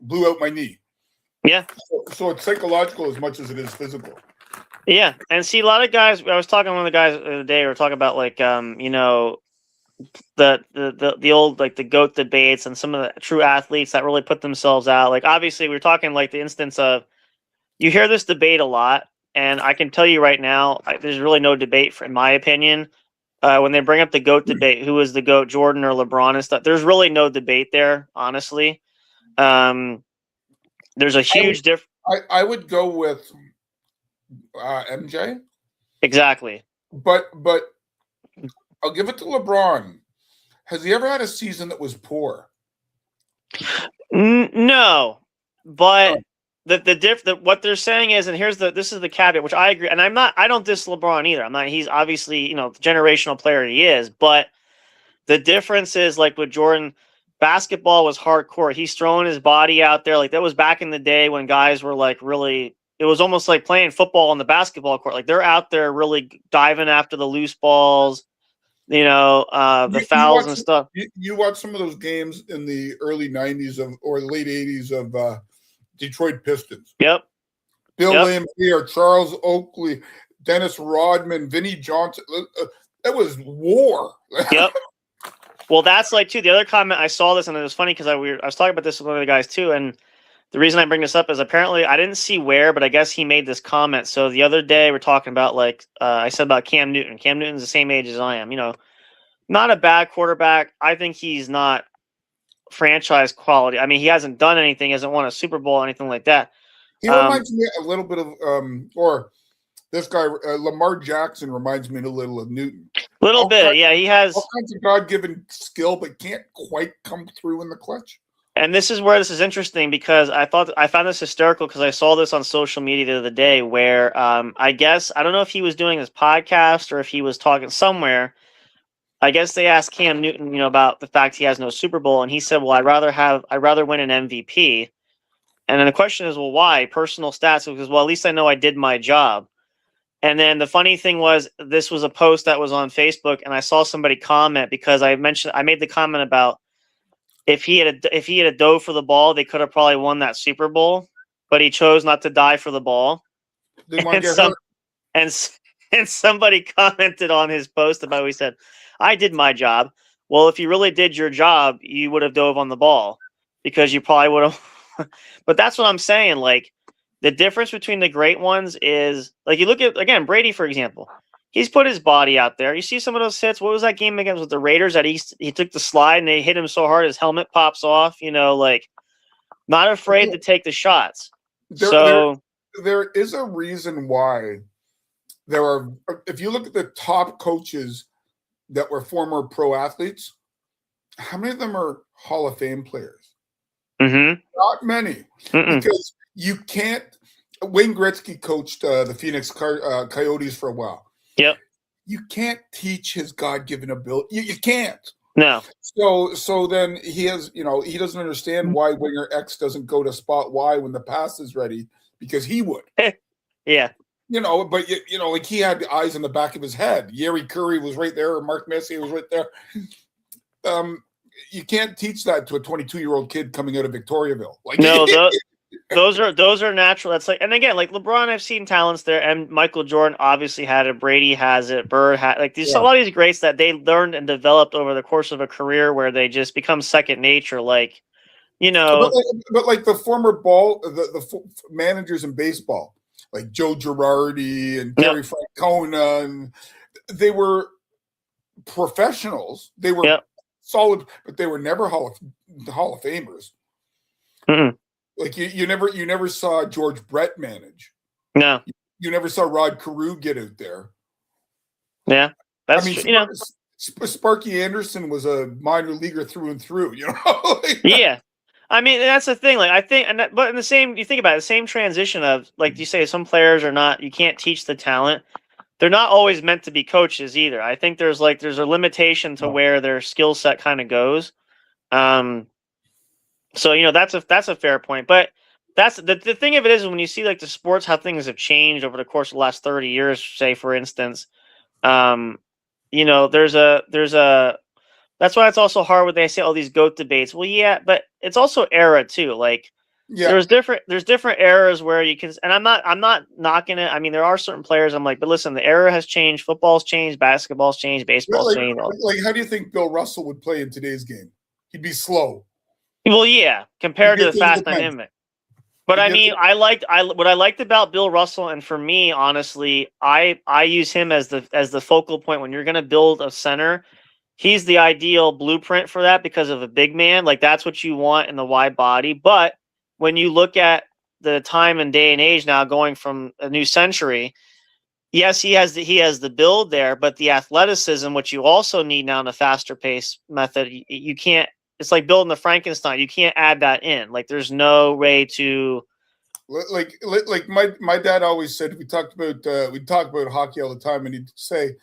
blew out my knee. Yeah. So it's psychological as much as it is physical. Yeah. And see, a lot of guys, I was talking to one of the guys the other day, we were talking about like, you know, the old, like the GOAT debates and some of the true athletes that really put themselves out. Like, obviously we were talking like the instance of, you hear this debate a lot, and I can tell you right now, there's really no debate in my opinion. When they bring up the GOAT debate, who is the GOAT, Jordan or LeBron and stuff, there's really no debate there, honestly. There's a huge difference. I would go with MJ. Exactly. But I'll give it to LeBron. Has he ever had a season that was poor? No, but what they're saying is, and this is the caveat, which I agree, and I don't diss LeBron either. He's obviously, you know, the generational player he is, but the difference is, like with Jordan, basketball was hardcore. He's throwing his body out there. Like, that was back in the day when guys were like really, it was almost like playing football on the basketball court. Like, they're out there really diving after the loose balls, you know, the fouls and stuff. You watch some of those games in the early 90s or the late 80s of Detroit Pistons. Yep. Bill Laimbeer, Charles Oakley, Dennis Rodman, Vinnie Johnson. That was war. Yep. Well, that's like, too, the other comment, I saw this, and it was funny because I was talking about this with one of the guys, too, and the reason I bring this up is apparently, I didn't see where, but I guess he made this comment. So the other day, we're talking about, like, I said about Cam Newton. Cam Newton's the same age as I am. You know, not a bad quarterback. I think he's not franchise quality. I mean, he hasn't done anything, hasn't won a Super Bowl or anything like that. He reminds me a little bit of, or this guy, Lamar Jackson, reminds me a little of Newton. Little bit, yeah. He has all kinds of God-given skill, but can't quite come through in the clutch. And this is where this is interesting, because I found this hysterical because I saw this on social media the other day where I guess, I don't know if he was doing his podcast or if he was talking somewhere. I guess they asked Cam Newton, you know, about the fact he has no Super Bowl, and he said, well, I'd rather win an MVP. And then the question is, well, why? Personal stats, because, well, at least I know I did my job. And then the funny thing was, this was a post that was on Facebook, and I saw somebody comment because I made the comment about if he had dove for the ball, they could have probably won that Super Bowl, but he chose not to dive for the ball. And somebody commented on his post about, he said, I did my job. Well, if you really did your job, you would have dove on the ball, because you probably would have. But that's what I'm saying. Like, the difference between the great ones is, like, you look at, again, Brady, for example. He's put his body out there. You see some of those hits. What was that game against with the Raiders that he took the slide and they hit him so hard his helmet pops off? You know, like, not afraid to take the shots. There is a reason why there are, if you look at the top coaches that were former pro athletes, how many of them are Hall of Fame players? Mm-hmm. Not many. Because you can't. Wayne Gretzky coached the Phoenix Coyotes for a while. Yep. You can't teach his God-given ability. You can't. No. So then he has, you know, he doesn't understand why winger X doesn't go to spot Y when the pass is ready, because he would. Yeah. You know, but you know, like, he had eyes in the back of his head. Yeri Curry was right there, or Mark Messier was right there. You can't teach that to a 22-year-old kid coming out of Victoriaville. Like, no, those are natural. That's like, and again, like LeBron, I've seen talents there, and Michael Jordan obviously had it. Brady has it. Bird had, like, these, a lot of these greats that they learned and developed over the course of a career, where they just become second nature. Like, you know, but like the former the managers in baseball, like Joe Girardi and Gary Francona, and they were professionals. They were solid, but they were never Hall of Famers. Mm-mm. Like, you never saw George Brett manage. No, you never saw Rod Carew get out there. Yeah, that's, I mean, you know, Sparky Anderson was a minor leaguer through and through, you know? Yeah. I mean, that's the thing. Like, I think, but in the same, you think about it, the same transition of, like you say, some players are not, you can't teach the talent. They're not always meant to be coaches either. I think there's a limitation to where their skill set kind of goes. So, that's a fair point. But that's the thing of it is when you see like the sports, how things have changed over the course of the last 30 years, say, for instance, there's a, that's why it's also hard when they say all these GOAT debates. Well, yeah, but it's also era too. Like there's different eras where you can, and I'm not knocking it. I mean, there are certain players I'm like, but listen, the era has changed. Football's changed, basketball's changed, baseball's changed. Like, how do you think Bill Russell would play in today's game? He'd be slow. Well, yeah, compared to the fast dynamic. But I mean, what I liked about Bill Russell, and for me, honestly, I use him as the focal point when you're going to build a center. He's the ideal blueprint for that because of a big man. Like that's what you want in the wide body. But when you look at the time and day and age now going from a new century, yes, he has the build there, but the athleticism, which you also need now in a faster pace method, you can't, it's like building the Frankenstein. You can't add that in. Like there's no way to like my dad always said, we talk about hockey all the time, and he'd say,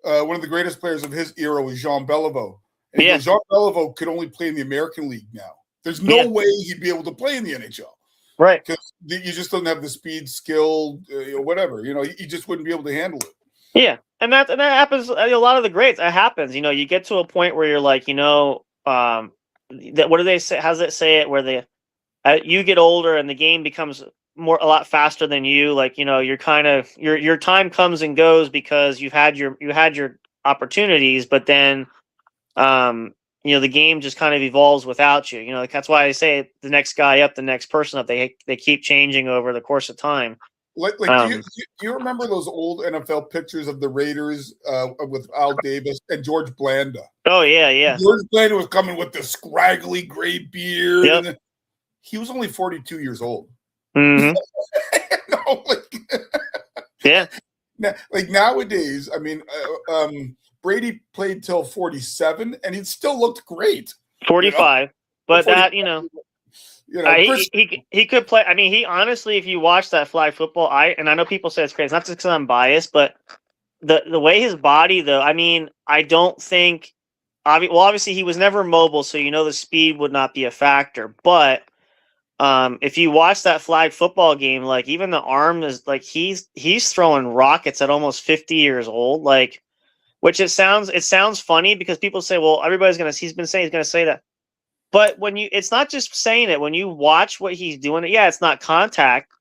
one of the greatest players of his era was Jean Beliveau. And Jean Beliveau could only play in the American League now. There's no way he'd be able to play in the NHL. Right. Because you just don't have the speed, skill, whatever. You just wouldn't be able to handle it. Yeah. And that happens. A lot of the greats, that happens. You get to a point where you're like, what do they say? How does it say it? Where you get older and the game becomes a lot faster than you. Like, you're kind of your time comes and goes because you had your opportunities, but then, the game just kind of evolves without you. Like that's why I say the next guy up, the next person up, they keep changing over the course of time. Do you remember those old NFL pictures of the Raiders with Al Davis and George Blanda? Oh yeah. George Blanda was coming with the scraggly gray beard. Yep. And he was only 42 years old. Mm-hmm. Yeah. Now, like nowadays, I mean, Brady played till 47, and he still looked great. 45, but 40, he could play. I mean, he honestly, if you watch that flag football, I know people say it's crazy, not just because I'm biased, but the way his body, though, I mean, I don't think. Obviously, he was never mobile, so the speed would not be a factor, but. If you watch that flag football game, like even the arm is like he's throwing rockets at almost 50 years old, like, which it sounds funny because people say, well, he's been saying he's gonna say that, but it's not just saying it. When you watch what he's doing, yeah, it's not contact,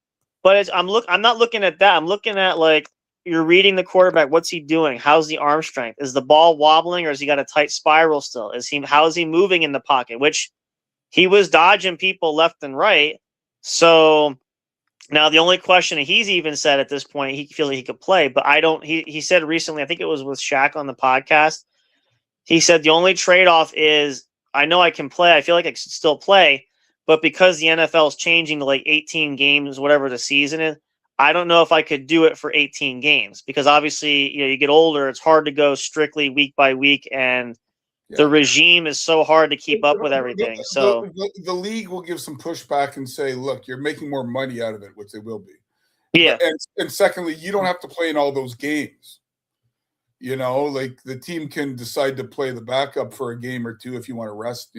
but I'm not looking at that. I'm looking at like you're reading the quarterback. What's he doing? How's the arm strength? Is the ball wobbling or has he got a tight spiral still? How is he moving in the pocket? Which he was dodging people left and right. So now the only question he's even said at this point, he feels like he could play, but I don't. He said recently, I think it was with Shaq on the podcast, he said the only trade-off is I know I can play. I feel like I should still play, but because the NFL is changing to like 18 games, whatever the season is, I don't know if I could do it for 18 games because obviously, you get older. It's hard to go strictly week by week, and the regime is so hard to keep up with everything. So the league will give some pushback and say, look, you're making more money out of it, which they will be. Yeah. And secondly, you don't have to play in all those games. Like the team can decide to play the backup for a game or two if you want to rest,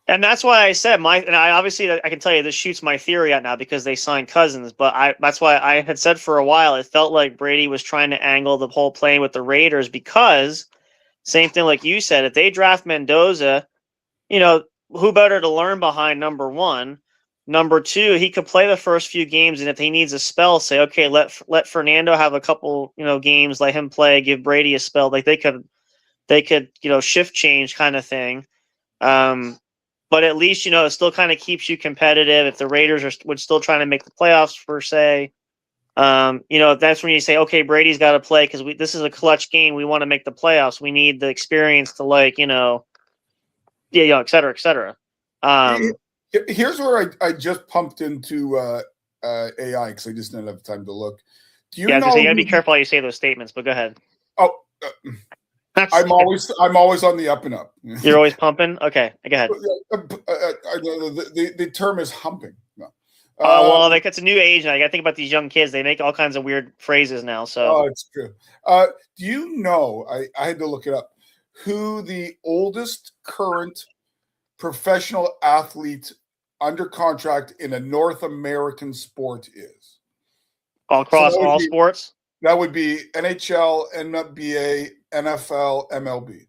And that's why I said I can tell you this shoots my theory out now because they signed Cousins, but that's why I had said for a while it felt like Brady was trying to angle the whole playing with the Raiders because same thing like you said, if they draft Mendoza, who better to learn behind, number one. Number two, he could play the first few games, and if he needs a spell, say, okay, let Fernando have a couple, games, let him play, give Brady a spell. Like they could shift change kind of thing. But at least, it still kind of keeps you competitive. If the Raiders would still trying to make the playoffs per se, that's when you say, okay, Brady's got to play because this is a clutch game. We want to make the playoffs. We need the experience to et cetera, et cetera. Here's where I just pumped into AI because I just didn't have time to look. Do you know? You got to be careful how you say those statements, but go ahead. Oh, I'm always on the up and up. You're always pumping? Okay, go ahead. The term is humping. No. Well, like it's a new age now. You got to think about these young kids. They make all kinds of weird phrases now. So, it's true. Do you know? I had to look it up. Who the oldest current professional athlete under contract in a North American sport is? Across all sports? That would be NHL, NBA, NFL, MLB.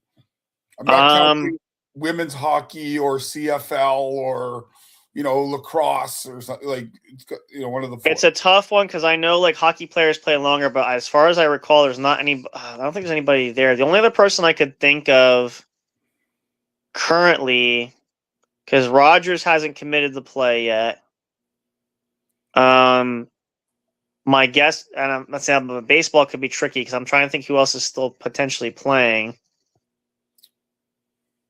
I'm not counting women's hockey or CFL or lacrosse or something like one of the four. It's a tough one because I know like hockey players play longer, but as far as I recall, there's not any. I don't think there's anybody there. The only other person I could think of currently, because Rogers hasn't committed to play yet. My guess, and I'm not saying baseball could be tricky because I'm trying to think who else is still potentially playing.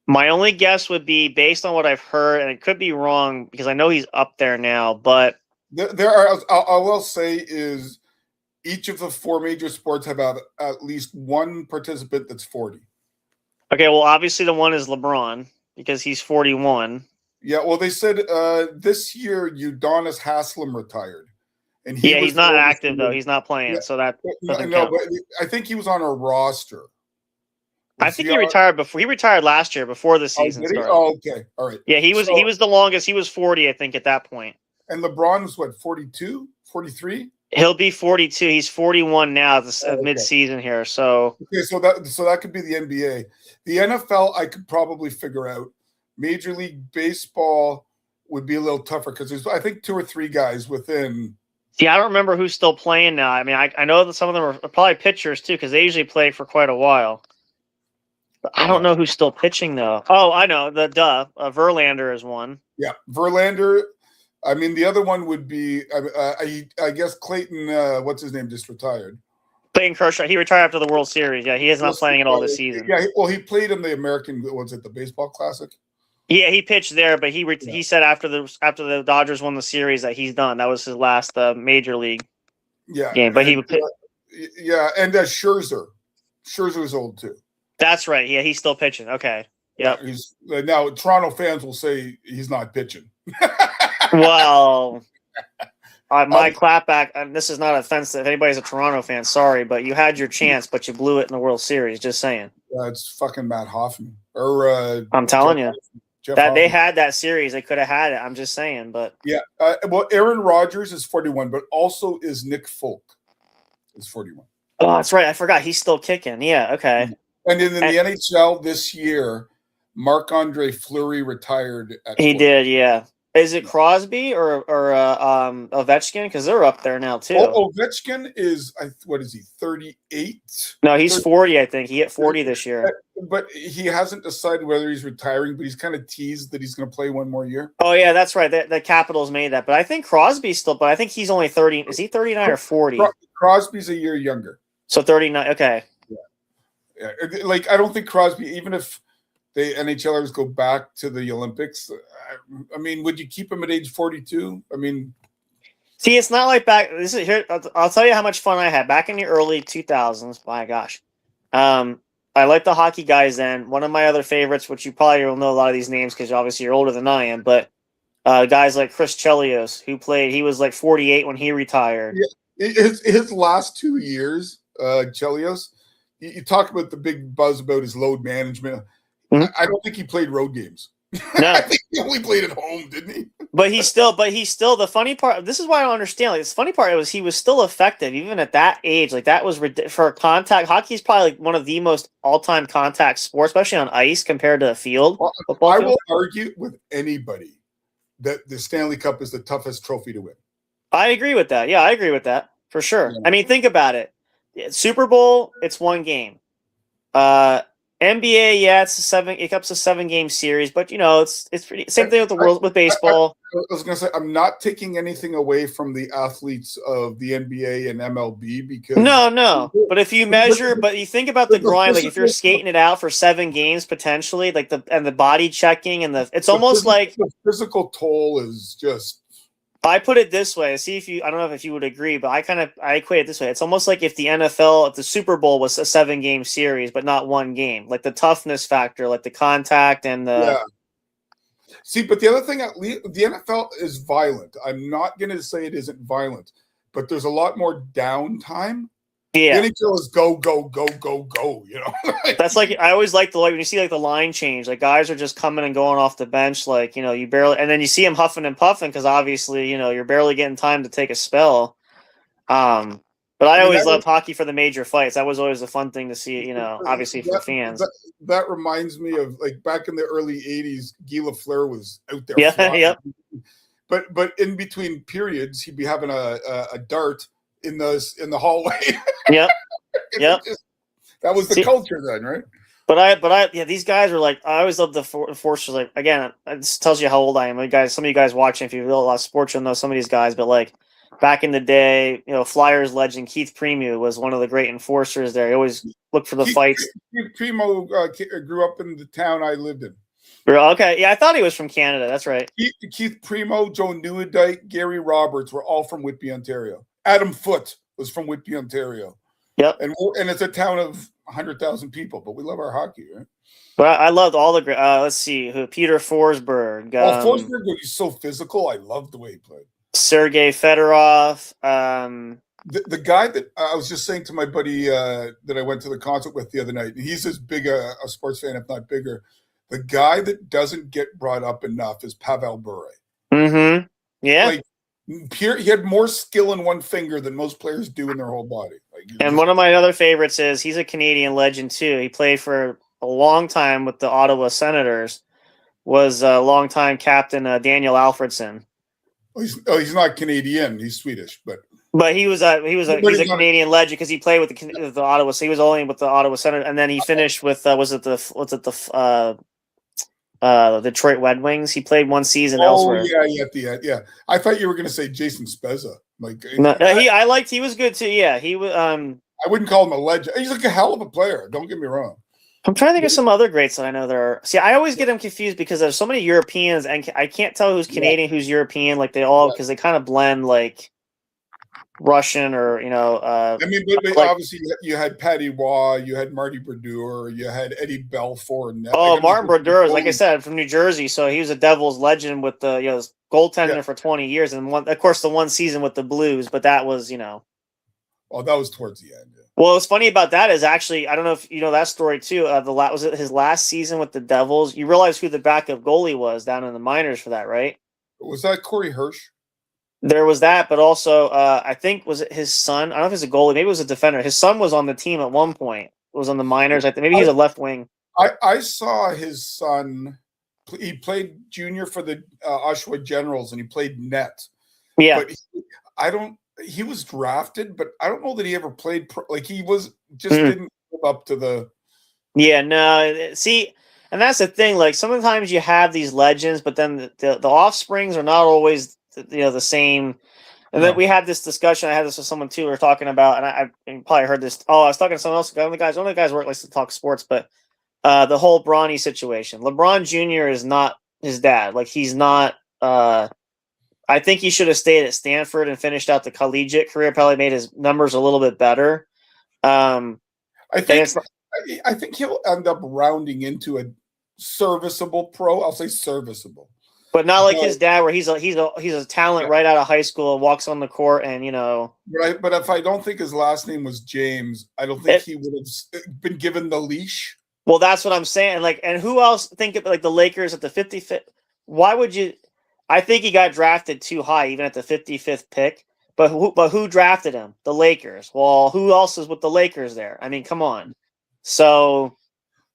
My only guess would be based on what I've heard, and it could be wrong because I know he's up there now, but there are. I will say is each of the four major sports have at least one participant that's 40. Okay, well, obviously the one is LeBron because he's 41. Yeah, well, they said this year Udonis Haslem retired. And he's not active though. He's not playing, so that doesn't count. But I think he was on a roster. I think he retired before. He retired last year before the season started. Oh, okay, all right. Yeah, he was the longest. He was 40, I think, at that point. And LeBron was what, 42, 43? He'll be 42. He's 41 now at mid-season here. So so that could be the NBA. The NFL I could probably figure out. Major League Baseball would be a little tougher because there's I think 2 or 3 guys within. See, I don't remember who's still playing now. I mean, I know that some of them are probably pitchers too, because they usually play for quite a while. But I don't know who's still pitching though. Oh, I know. Verlander is one. Yeah, Verlander. I mean, the other one would be, I guess Clayton. What's his name? Just retired. Clayton Kershaw. He retired after the World Series. Yeah, he is not playing at all this season. Yeah, he played in the American. Was it the baseball classic? Yeah, he pitched there, but he said after the Dodgers won the series that he's done. That was his last major league game. But and Scherzer. Scherzer's old too. That's right. Yeah, he's still pitching. Okay. Yep. Yeah, now Toronto fans will say he's not pitching. Well, my clapback, and this is not offensive if anybody's a Toronto fan, sorry, but you had your chance, but you blew it in the World Series, just saying. It's fucking Matt Hoffman. Or I'm telling you. Jeff that Hoffman. They had that series. They could have had it. I'm just saying, but yeah. Well, Aaron Rodgers is 41, but also is Nick Folk is 41. Oh, that's right. I forgot. He's still kicking. Yeah, okay. And in the NHL this year, Marc-Andre Fleury retired at 40. He did, yeah. Is it Crosby or Ovechkin? Because they're up there now too. Ovechkin is what is he? 38? No, he's 40. I think he hit 40 this year. But he hasn't decided whether he's retiring. But he's kind of teased that he's going to play one more year. Oh yeah, that's right. The Capitals made that. But I think Crosby's still. But I think he's only 30. Is he 39 or 40? Crosby's a year younger. So 39. Okay. Yeah. Like I don't think Crosby, even if the NHLers go back to the Olympics. I mean, would you keep him at age 42? I mean, see, it's not like back. This is here. I'll tell you how much fun I had back in the early 2000s. My gosh, I liked the hockey guys then. One of my other favorites, which you probably will know a lot of these names because obviously you're older than I am, but guys like Chris Chelios, who played. He was like 48 when he retired. Yeah, his last 2 years, Chelios. You talk about the big buzz about his load management. Mm-hmm. I don't think he played road games. No, I think he only played at home, didn't he? But he's still the funny part. This is why I don't understand. Like, the funny part was he was still effective even at that age. Like that was for contact. Hockey is probably like one of the most all-time contact sports, especially on ice compared to the field. Well, I will argue with anybody that the Stanley Cup is the toughest trophy to win. I agree with that. Yeah, I agree with that for sure. Yeah. I mean, think about it. Super Bowl, it's one game. NBA, yeah, it's a 7-game series, but it's pretty same thing with baseball. I was gonna say I'm not taking anything away from the athletes of the NBA and MLB because no. But if you measure, but you think about the grind, like if you're skating it out for 7 games potentially, like the body checking and it's almost like the physical toll is just I put it this way. See if you. I don't know if you would agree, but I equate it this way. It's almost like if the NFL, if the Super Bowl was a 7-game series, but not one game. Like the toughness factor, like the contact and the. Yeah. See, but the other thing, the NFL is violent. I'm not going to say it isn't violent, but there's a lot more downtime. Yeah. The NHL is go, go, go, go, go. You know, that's like I always like when you see like the line change, like guys are just coming and going off the bench, like you barely, and then you see them huffing and puffing because obviously you're barely getting time to take a spell. But I always loved hockey for the major fights. That was always a fun thing to see. Obviously for fans. That reminds me of like back in the early '80s, Guy Lafleur was out there. Yeah, yep. But in between periods, he'd be having a dart in the hallway. Yep. Yep. That was the culture then, right? But these guys were like, I always loved the enforcers. Like, again, this tells you how old I am. Some of you guys watching, if you know a lot of sports, you'll know some of these guys. But like back in the day, Flyers legend Keith Primeau was one of the great enforcers there. He always looked for the fights. Keith Primeau grew up in the town I lived in. Okay, yeah, I thought he was from Canada. That's right. Keith Primeau, Joe Newendike, Gary Roberts were all from Whitby, Ontario. Adam Foote was from Whitby, Ontario. Yep. And it's a town of 100,000 people, but we love our hockey, right? But I loved all the let's see, Peter Forsberg. Forsberg, he's so physical. I loved the way he played. Sergei Fedorov. The guy that I was just saying to my buddy that I went to the concert with the other night, and he's as big a sports fan, if not bigger. The guy that doesn't get brought up enough is Pavel Bure. Mm-hmm. Yeah. Like, he had more skill in one finger than most players do in their whole body. And one of my other favorites is he's a Canadian legend too. He played for a long time with the Ottawa Senators. Was a longtime captain Daniel Alfredson. He's not Canadian. He's Swedish, but he's a Canadian legend because he played with the Ottawa. So he was only with the Ottawa Senators, and then he finished with the Detroit Red Wings. He played one season elsewhere. Yeah. I thought you were going to say Jason Spezza. He was good too. Yeah, he was. I wouldn't call him a legend. He's like a hell of a player. Don't get me wrong. I'm trying to think of some other greats that I know there are. See, I always get them confused because there's so many Europeans, and I can't tell who's Canadian, who's European. Like because they kind of blend like Russian or but obviously you had Patty Waugh, you had Marty Brodeur, you had Eddie Belfour. Martin Brodeur, like I said, from New Jersey, so he was a Devils legend with the goaltender for 20 years, and of course the one season with the Blues, but that was Oh, that was towards the end. Yeah. Well, what's funny about that is actually, I don't know if you know that story too. Was it his last season with the Devils? You realize who the backup goalie was down in the minors for that, right? Was that Corey Hirsch? There was that, but also I think was it his son? I don't know if it was a goalie, maybe it was a defender. His son was on the team at one point. It was on the minors. I think maybe he's a left wing. I saw his son. He played junior for the Oshawa Generals, and he played net. Yeah, but he was drafted, but I don't know that he ever played. He was just didn't live up to the. Yeah, no. See, and that's the thing. Like sometimes you have these legends, but then the offsprings are not always the same. And then we had this discussion. I had this with someone too. We were talking about, and you probably heard this. Oh, I was talking to someone else. One of the guys work likes to talk sports, but the whole Bronny situation. LeBron Jr. is not his dad. Like he's not. I think he should have stayed at Stanford and finished out the collegiate career. Probably made his numbers a little bit better. I think he'll end up rounding into a serviceable pro. I'll say serviceable, but not like his dad, where he's a talent right out of high school, walks on the court, and Right, but if I don't think his last name was James, I don't think he would have been given the leash. Well, that's what I'm saying. Like, and who else think of the Lakers at the 55th? Why would you? I think he got drafted too high, even at the 55th pick. But who drafted him? The Lakers. Well, who else is with the Lakers there? I mean, come on. So,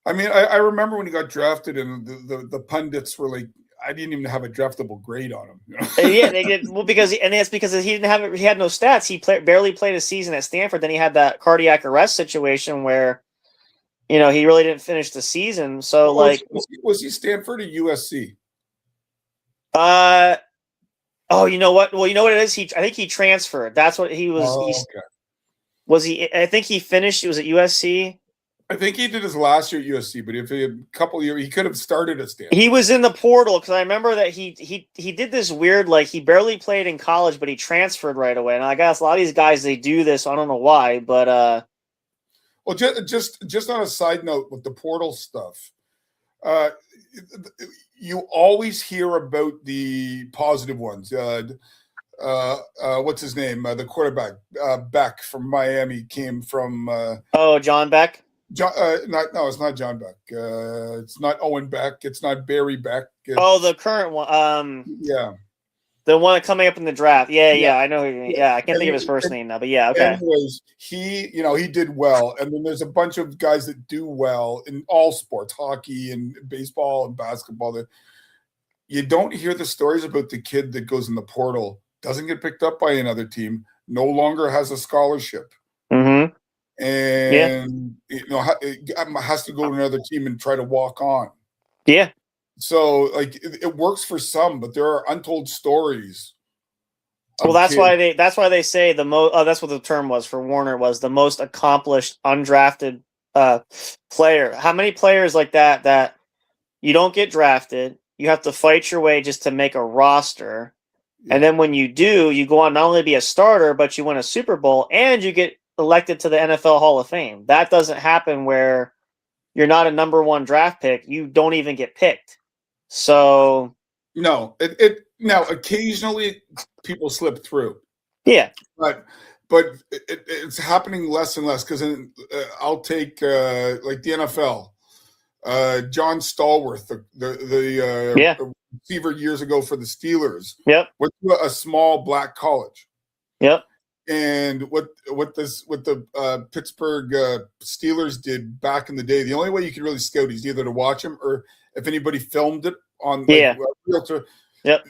I mean, I remember when he got drafted, and the pundits were like, I didn't even have a draftable grade on him. Yeah, they did. Well, because he didn't have he had no stats. He barely played a season at Stanford. Then he had that cardiac arrest situation where, he really didn't finish the season. So, was he Stanford or USC? You know what? Well, you know what it is. I think he transferred. That's what he was. Okay. Was he? I think he finished. It was at USC. I think he did his last year at USC, but if he had a couple years, he could have started at Stanford. He was in the portal because I remember that he did this weird, like, he barely played in college, but he transferred right away. And I guess a lot of these guys, they do this. I don't know why, but well, just on a side note with the portal stuff, you always hear about the positive ones. What's his name? The quarterback, Beck from Miami, came from. John Beck. It's not John Beck. It's not Owen Beck. It's not Barry Beck. The current one. Yeah. The one coming up in the draft. Yeah, I know. Yeah, I can't think of his first name now, but yeah, okay. Anyways, he did well, and then there's a bunch of guys that do well in all sports, hockey and baseball and basketball. That you don't hear the stories about the kid that goes in the portal, doesn't get picked up by another team, no longer has a scholarship. Mm-hmm. And has to go to another team and try to walk on. Yeah. So like it works for some, but there are untold stories. Well, that's why they say the most. That's what the term was for Warner, was the most accomplished undrafted player. How many players like that you don't get drafted? You have to fight your way just to make a roster, and then when you do, you go on not only be a starter, but you win a Super Bowl and you get elected to the NFL Hall of Fame. That doesn't happen where you're not a number one draft pick. You don't even get picked. So no, now occasionally people slip through. Yeah, but it's happening less and less because I'll take like the NFL. John Stallworth, the receiver years ago for the Steelers. Yep. Went to a small black college. Yep. And what the Pittsburgh Steelers did back in the day, the only way you could really scout is either to watch him or if anybody filmed it on Realtor. Yep.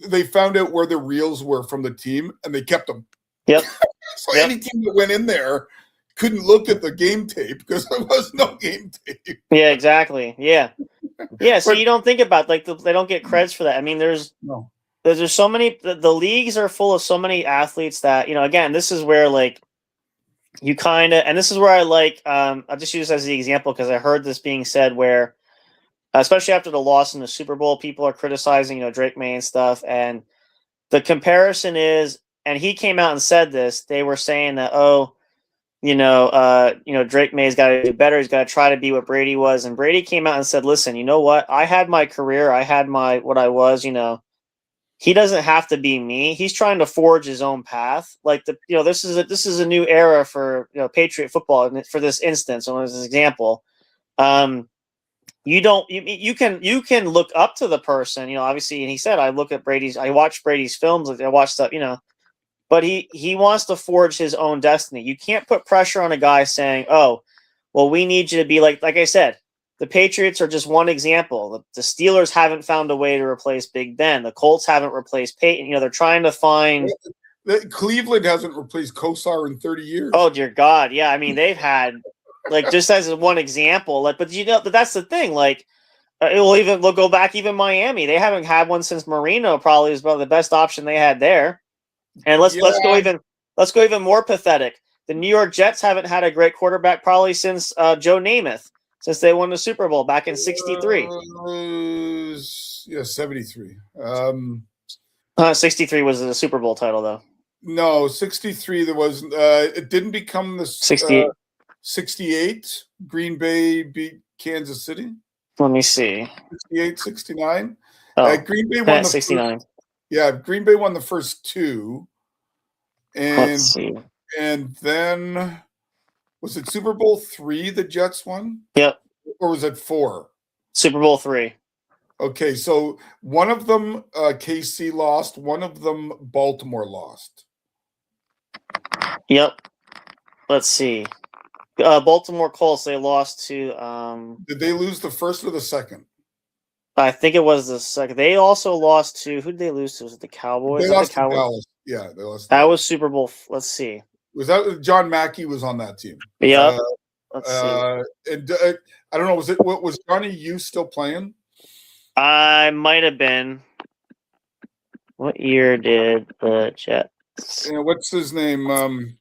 They found out where the reels were from the team and they kept them. Yep. So any team that went in there couldn't look at the game tape because there was no game tape. Yeah, exactly. Yeah. Yeah. So you don't think about they don't get creds for that. I mean, there's so many. The leagues are full of so many athletes that again, this is where you kind of, and this is where I I'll just use this as the example because I heard this being said where, especially after the loss in the Super Bowl, people are criticizing Drake May and stuff, and the comparison is, and he came out and said this. They were saying that Drake May's got to do better. He's got to try to be what Brady was. And Brady came out and said, listen, you know what? I had my career. I had what I was, he doesn't have to be me. He's trying to forge his own path. This is a new era for, Patriot football for this instance. And as an example, you can look up to the person, obviously. And he said, I watch Brady's films. I watch stuff, but he wants to forge his own destiny. You can't put pressure on a guy saying, oh, well, we need you to be like I said, the Patriots are just one example. The Steelers haven't found a way to replace Big Ben. The Colts haven't replaced Peyton. They're trying to find. Cleveland hasn't replaced Kosar in 30 years. Oh, dear God. Yeah. I mean, they've had just as one example, but that's the thing. We'll go back even Miami. They haven't had one since Marino probably was about the best option they had there. And let's go even more pathetic. The New York Jets haven't had a great quarterback probably since Joe Namath, since they won the Super Bowl back in '63. 73. 63 was the Super Bowl title, though. No, 63. There was. It didn't become the 68. 68. Green Bay beat Kansas City. Let me see. 68, 69. Green Bay won the 69. Green Bay won the first two. Let's see. And then was it Super Bowl 3 the Jets won? Yep. Or was it 4? Super Bowl 3. Okay, so one of them KC lost, one of them Baltimore lost. Yep. Let's see. Baltimore Colts, they lost to Did they lose the first or the second? I think it was the second. They also lost to, who did they lose to? Was it the Cowboys? They lost to Dallas. Yeah, they lost. That was Super Bowl. Let's see. Was that John Mackey was on that team? Yeah. Let's see. And I don't know. Was Johnny U still playing? I might have been. What year did the Jets? What's his name?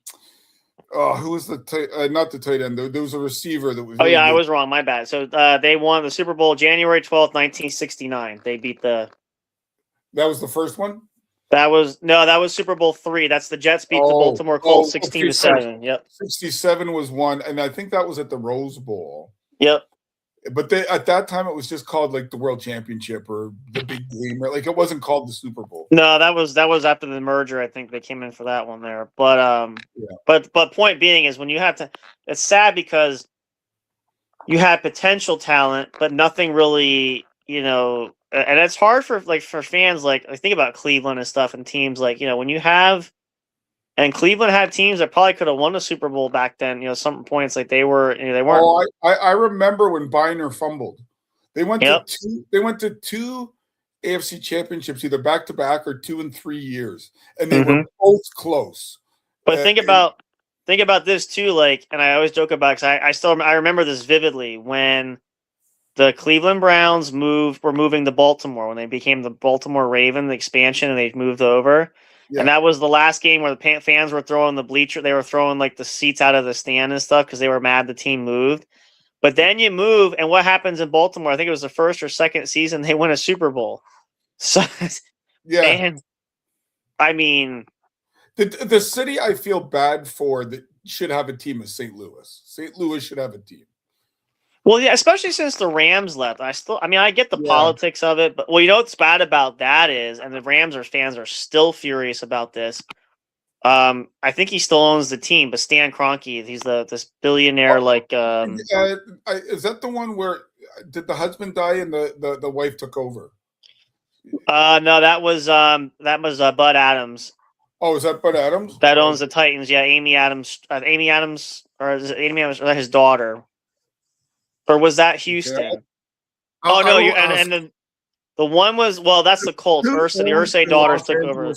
Who was the not the tight end? There was a receiver that was. Oh really yeah, I good. was wrong. My bad. So they won the Super Bowl January 12th, 1969. They beat the. That was the first one. That was Super Bowl 3. That's the Jets beat the Baltimore Colts 16-7. Yep. 67 was one, and I think that was at the Rose Bowl. Yep. But at that time, it was just called like the World Championship or the big game, or like it wasn't called the Super Bowl. No, that was after the merger. I think they came in for that one there. But but point being is when you have to, it's sad because you have potential talent, but nothing really, and it's hard for fans. Like I think about Cleveland and stuff and teams like when you have. And Cleveland had teams that probably could have won a Super Bowl back then. Some points like they weren't. Oh, I remember when Biner fumbled. They went Yep. to two. They went to two AFC championships, either back to back or 2 and 3 years, and they were both close. But think about this too. Like, and I always joke about because I remember this vividly when the Cleveland Browns were moving to Baltimore when they became the Baltimore Raven, the expansion, and they moved over. Yeah. And that was the last game where the fans were throwing the bleacher. They were throwing like the seats out of the stand and stuff because they were mad the team moved. But then you move, and what happens in Baltimore? I think it was the first or second season they win a Super Bowl. So, yeah. And, I mean, the city I feel bad for that should have a team is St. Louis. St. Louis should have a team. Well, yeah, especially since the Rams left. I get the politics of it, but what's bad about that is, and the Rams fans are still furious about this. I think he still owns the team, but Stan Kroenke, he's this billionaire. Is that the one where did the husband die and the wife took over? No, that was Bud Adams. Oh, is that Bud Adams? That owns the Titans. Yeah, Amy Adams, or is it Amy Adams, or his daughter? Or was that Houston? Yeah. And the one was that's the Colts. The Irsay daughters took over.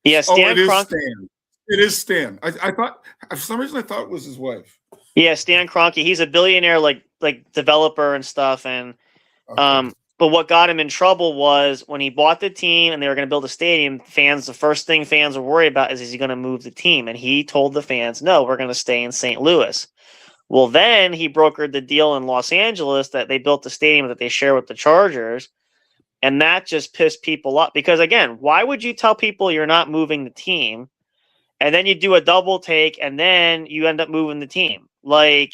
Yeah, Stan Kroenke. It is Stan. I thought for some reason it was his wife. Yeah, Stan Kroenke. He's a billionaire, like developer and stuff. And but what got him in trouble was when he bought the team and they were going to build a stadium. The first thing fans were worried about is he going to move the team? And he told the fans, "No, we're going to stay in St. Louis." Well, then he brokered the deal in Los Angeles that they built the stadium that they share with the Chargers. And that just pissed people off. Because, again, why would you tell people you're not moving the team? And then you do a double take, and then you end up moving the team. Like,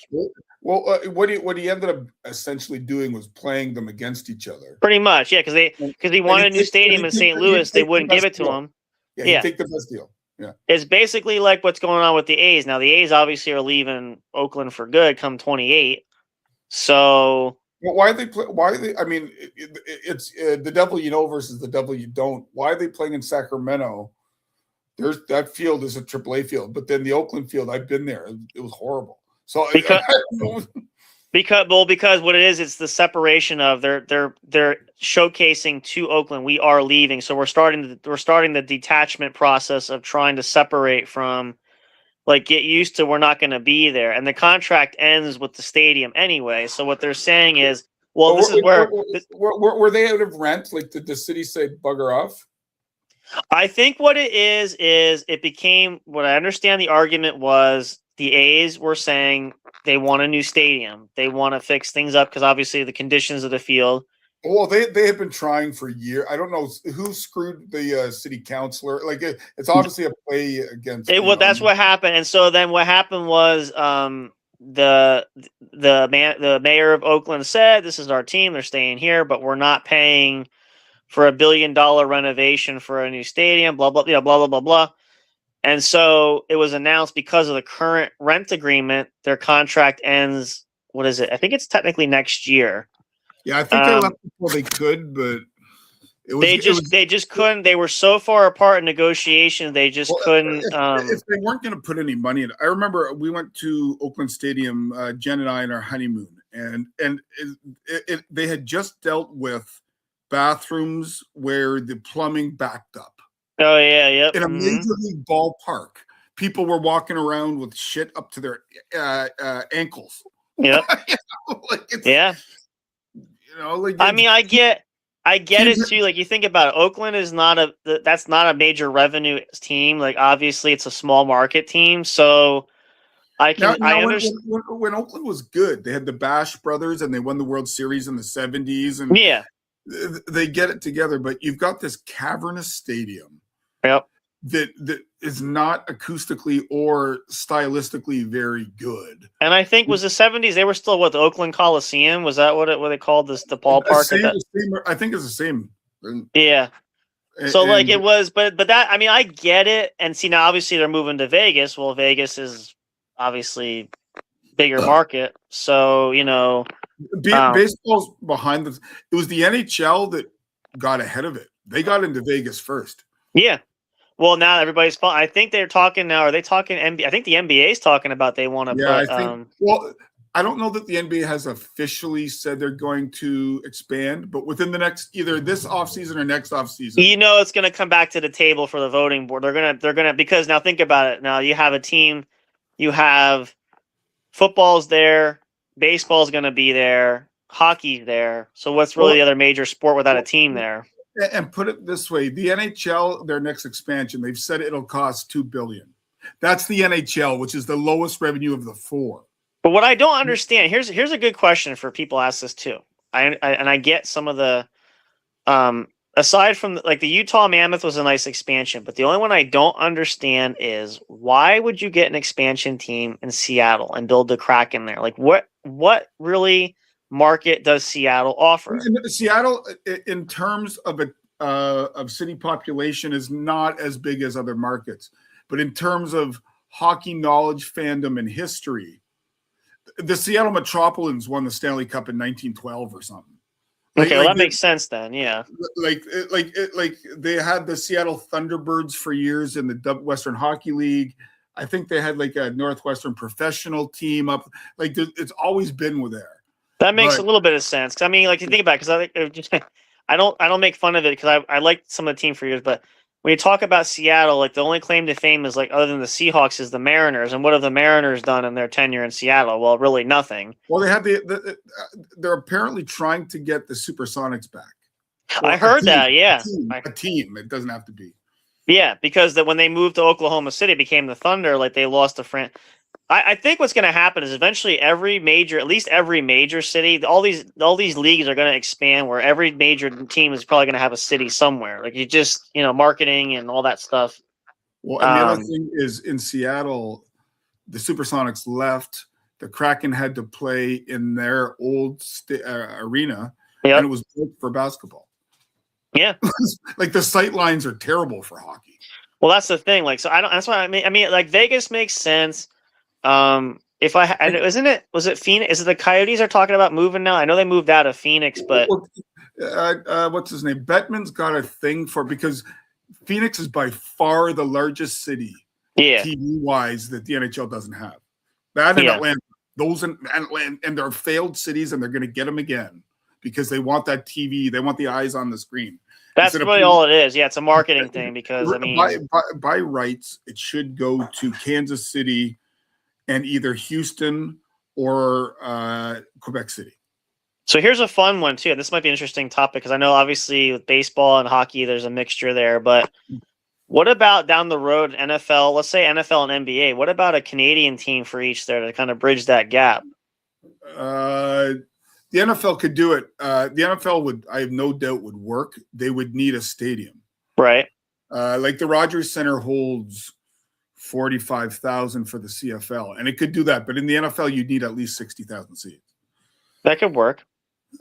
well, what he ended up essentially doing was playing them against each other. Pretty much, yeah, because he wanted a new stadium in St. Louis. They wouldn't give it to him. Yeah, take the best deal. Yeah, it's basically like what's going on with the A's. Now, the A's obviously are leaving Oakland for good come 28. So, well, why are they? I mean, it's the devil you know versus the devil you don't. Why are they playing in Sacramento? That field is a AAA field, but then the Oakland field, I've been there. It was horrible. So because what it is, it's the separation of they're showcasing to Oakland, we are leaving. So we're starting the detachment process of trying to separate from, like, get used to we're not going to be there. And the contract ends with the stadium anyway. So what they're saying is, well, this is where were they out of rent? Like, did the city say bugger off? I think what it is it became, what I understand the argument was, the A's were saying they want a new stadium. They want to fix things up because obviously the conditions of the field. Well, they have been trying for years. I don't know who screwed the city councilor. Like, it's obviously a play against. That's what happened. And so then what happened was the mayor of Oakland said, "This is our team. They're staying here, but we're not paying for $1 billion renovation for a new stadium." Blah blah blah blah blah blah. And so it was announced because of the current rent agreement, their contract ends. What is it? I think it's technically next year. Yeah, I think they left before they could, but they just couldn't. They were so far apart in negotiations, they just couldn't. If they weren't going to put any money in it, I remember we went to Oakland Stadium, Jen and I, on our honeymoon, and they had just dealt with bathrooms where the plumbing backed up. Oh yeah, yep. In a major league ballpark, people were walking around with shit up to their ankles. Yep. Yeah. I mean, I get I get it too. Like you think about it, Oakland is that's not a major revenue team. Like obviously it's a small market team. So I understand. When Oakland was good, they had the Bash brothers and they won the World Series in the 70s and Yeah. They get it together, but you've got this cavernous stadium. Yep. That is not acoustically or stylistically very good. And I think was the 70s, they were still the Oakland Coliseum? Was that what they called this, the ballpark? I think it's the same. Yeah. So it was, but that, I mean, I get it. And see, now obviously they're moving to Vegas. Well, Vegas is obviously bigger market. So, baseball's behind this. It was the NHL that got ahead of it. They got into Vegas first. Yeah. Well, now everybody's. I think they're talking now. Are they talking NBA? I think the NBA is talking about they want to. Yeah, I think. Well, I don't know that the NBA has officially said they're going to expand, but within the next either this offseason or next offseason, it's going to come back to the table for the voting board. They're gonna because now think about it. Now you have a team. You have football's there, baseball's going to be there, hockey's there. So what's really the other major sport without a team there? And put it this way, the NHL, their next expansion, they've said it'll cost $2 billion. That's the NHL, which is the lowest revenue of the four. But what I don't understand, here's a good question for people ask this too. I get some of the aside from the Utah Mammoth was a nice expansion, but the only one I don't understand is why would you get an expansion team in Seattle and build the Kraken there? Like what really market does Seattle offer? Seattle, in terms of city population, is not as big as other markets, but in terms of hockey knowledge, fandom, and history, the Seattle Metropolitans won the Stanley Cup in 1912 or something. That makes sense then. Yeah, like they had the Seattle Thunderbirds for years in the Western Hockey League. I think they had like a Northwestern professional team up. Like it's always been with there. That makes a little bit of sense. I mean, like you think about it, because I don't make fun of it because I liked some of the team for years, but when you talk about Seattle, like the only claim to fame is like other than the Seahawks is the Mariners, and what have the Mariners done in their tenure in Seattle? Well, really nothing. Well, they have they're apparently trying to get the Supersonics back. I heard that. Yeah, a team. It doesn't have to be. Yeah, because when they moved to Oklahoma City, it became the Thunder. Like they lost a friend. I think what's going to happen is eventually at least every major city, all these leagues are going to expand where every major team is probably going to have a city somewhere. Like you just, marketing and all that stuff. Well, and the other thing is in Seattle, the Supersonics left. The Kraken had to play in their old arena, and it was built for basketball. Yeah, like the sight lines are terrible for hockey. Well, that's the thing. Like, so that's why I mean, like Vegas makes sense. Was it Phoenix? Is it the Coyotes are talking about moving now? I know they moved out of Phoenix, but what's his name? Bettman's got a thing because Phoenix is by far the largest city, TV wise, that the NHL doesn't have. That and Atlanta, those and they're failed cities, and they're going to get them again because they want that TV, they want the eyes on the screen. That's really all it is. Yeah, it's a marketing thing because I mean, by rights, it should go to Kansas City and either Houston or Quebec City. So here's a fun one too. This might be an interesting topic because I know obviously with baseball and hockey, there's a mixture there. But what about down the road, NFL? Let's say NFL and NBA. What about a Canadian team for each there to kind of bridge that gap? The NFL could do it. The NFL would, I have no doubt, would work. They would need a stadium, right? Like the Rogers Center holds 45,000 for the CFL, and it could do that. But in the NFL, you'd need at least 60,000 seats. That could work.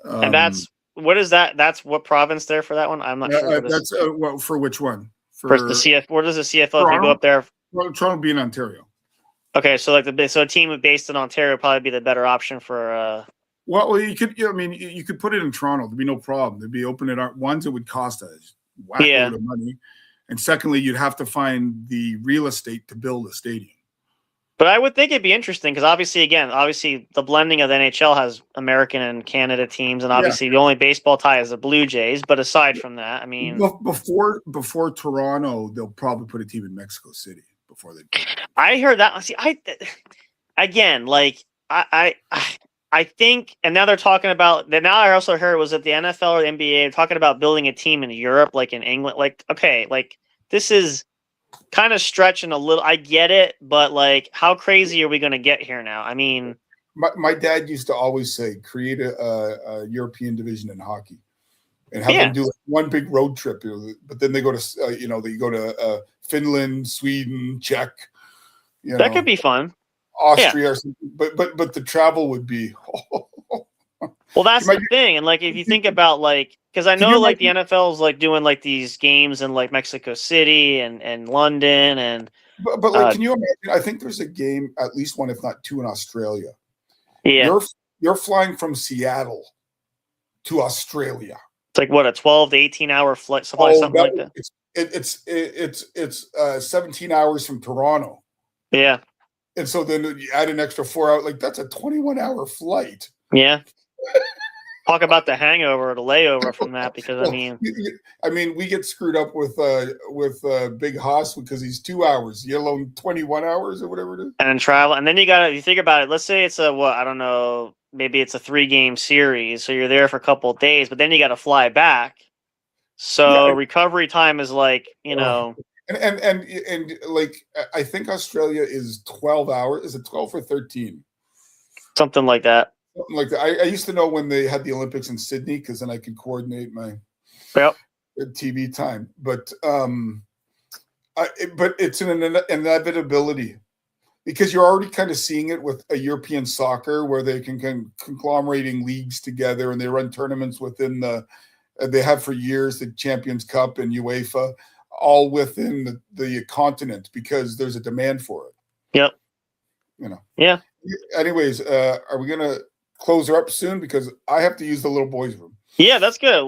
And that's what is that? That's what province there for that one? I'm not sure. That's for which one? For the CFL. Where does the CFL? Toronto? If you go up there, well, Toronto be in Ontario. Okay, so a team based in Ontario would probably be the better option for. Well, you could. You could put it in Toronto. There'd be no problem. There'd be open it up. Ones it would cost a whack load of money. And secondly, you'd have to find the real estate to build a stadium. But I would think it'd be interesting because obviously the blending of the NHL has American and Canada teams, and obviously the only baseball tie is the Blue Jays. But aside from that, I mean, before Toronto, they'll probably put a team in Mexico City before they. I heard that. See, I I think, and now they're talking about that. Now I also heard was it the NFL or the NBA talking about building a team in Europe, like in England. Like, okay, like this is kind of stretching a little. I get it, but like, how crazy are we going to get here now? I mean, my dad used to always say, create a European division in hockey, and have Yeah. them do one big road trip. But then they go to they go to Finland, Sweden, Czech. that could be fun. Austria or something. But the travel would be. Well, that's the thing, and like if you think about like, because I know like the NFL is like doing like these games in like Mexico City and London and. But like, can you imagine? I think there's a game, at least one, if not two, in Australia. Yeah, you're flying from Seattle to Australia. It's like what, a 12 to 18 hour flight, something like that. It's 17 hours from Toronto. Yeah. And so then you add an extra 4 hours, like that's a 21-hour flight. Yeah. Talk about the hangover or the layover from that, because I mean, we get screwed up with Big Haas because he's 2 hours, let alone 21 hours or whatever it is. And then travel, and then you think about it. Let's say it's I don't know, maybe it's a 3-game series, so you're there for a couple of days, but then you got to fly back. So recovery time is like, And like I think Australia is 12 hours. Is it 12 or 13? Something like that. Something like that. I used to know when they had the Olympics in Sydney because then I could coordinate my TV time. But it's an inevitability because you're already kind of seeing it with a European soccer where they can conglomerating leagues together and they run tournaments within they have for years the Champions Cup and UEFA, all within the continent because there's a demand for it. Yep. Yeah. Anyways, are we gonna close her up soon because I have to use the little boys' room? Yeah, that's good.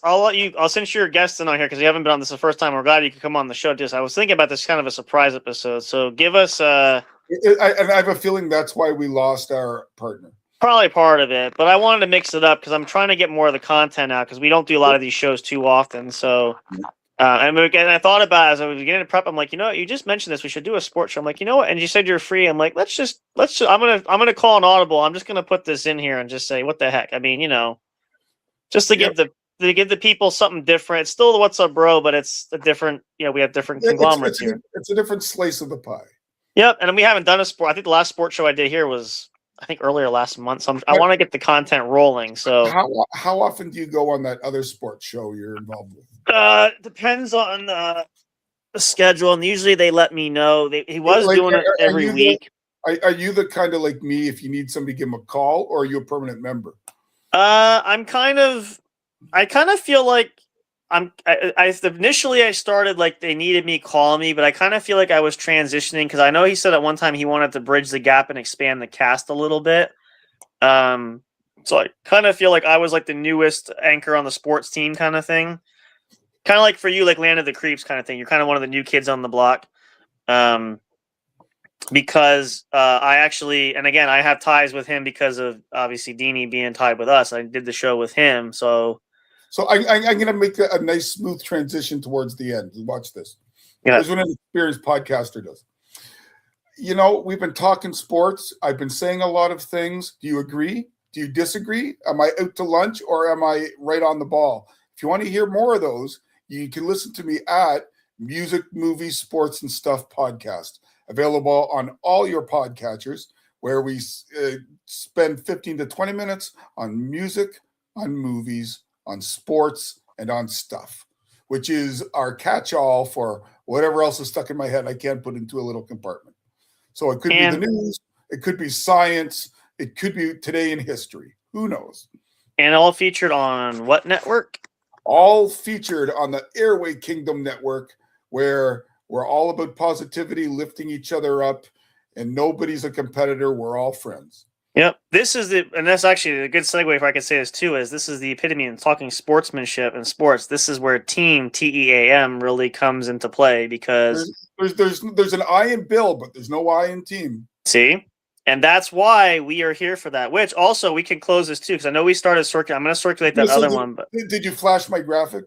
I'll send you your guests in on here because you haven't been on this the first time. We're glad you could come on the show. I was thinking about this kind of a surprise episode. So give us I have a feeling that's why we lost our partner. Probably part of it, but I wanted to mix it up because I'm trying to get more of the content out because we don't do a lot of these shows too often. So, and I thought about it as I was beginning to prep. I'm like, you just mentioned this. We should do a sports show. I'm like, and you said you're free. I'm like, let's just. I'm gonna call an audible. I'm just gonna put this in here and just say, what the heck? I mean, just to give the people something different. It's still the What's Up Bro, but it's a different. We have different conglomerates here. It's a different slice of the pie. Yep, and we haven't done a sport. I think the last sports show I did here was, I think, earlier last month. So I want to get the content rolling. So how often do you go on that other sports show you're involved with? Depends on the schedule, and usually they let me know. He was doing it every week. Are you the kind of like me? If you need somebody, give him a call, or are you a permanent member? I kind of feel like initially I started like they needed me, call me, but I kind of feel like I was transitioning because I know he said at one time he wanted to bridge the gap and expand the cast a little bit. So I kind of feel like I was like the newest anchor on the sports team kind of thing. Kind of like for you, like Land of the Creeps kind of thing. You're kind of one of the new kids on the block. Because I actually, and again, I have ties with him because of obviously Deanie being tied with us. I did the show with him. So I'm going to make a nice smooth transition towards the end. Watch this. Yeah. Here's what an experienced podcaster does. We've been talking sports. I've been saying a lot of things. Do you agree? Do you disagree? Am I out to lunch or am I right on the ball? If you want to hear more of those, you can listen to me at Music, Movies, Sports, and Stuff podcast. Available on all your podcatchers, where we spend 15 to 20 minutes on music, on movies, on sports, and on stuff, which is our catch-all for whatever else is stuck in my head I can't put into a little compartment. So it could be the news, it could be science, it could be today in history. Who knows? And all featured on what network? All featured on the Airway Kingdom Network, where we're all about positivity, lifting each other up, and nobody's a competitor. We're all friends. Yep. And that's actually a good segue if I could say this too, is this is the epitome in talking sportsmanship and sports. This is where team, TEAM, really comes into play because there's an I in Bill, but there's no I in team. See? And that's why we are here for that, which also we can close this too, because I know we started circulating. I'm going to circulate that other one. But did you flash my graphic?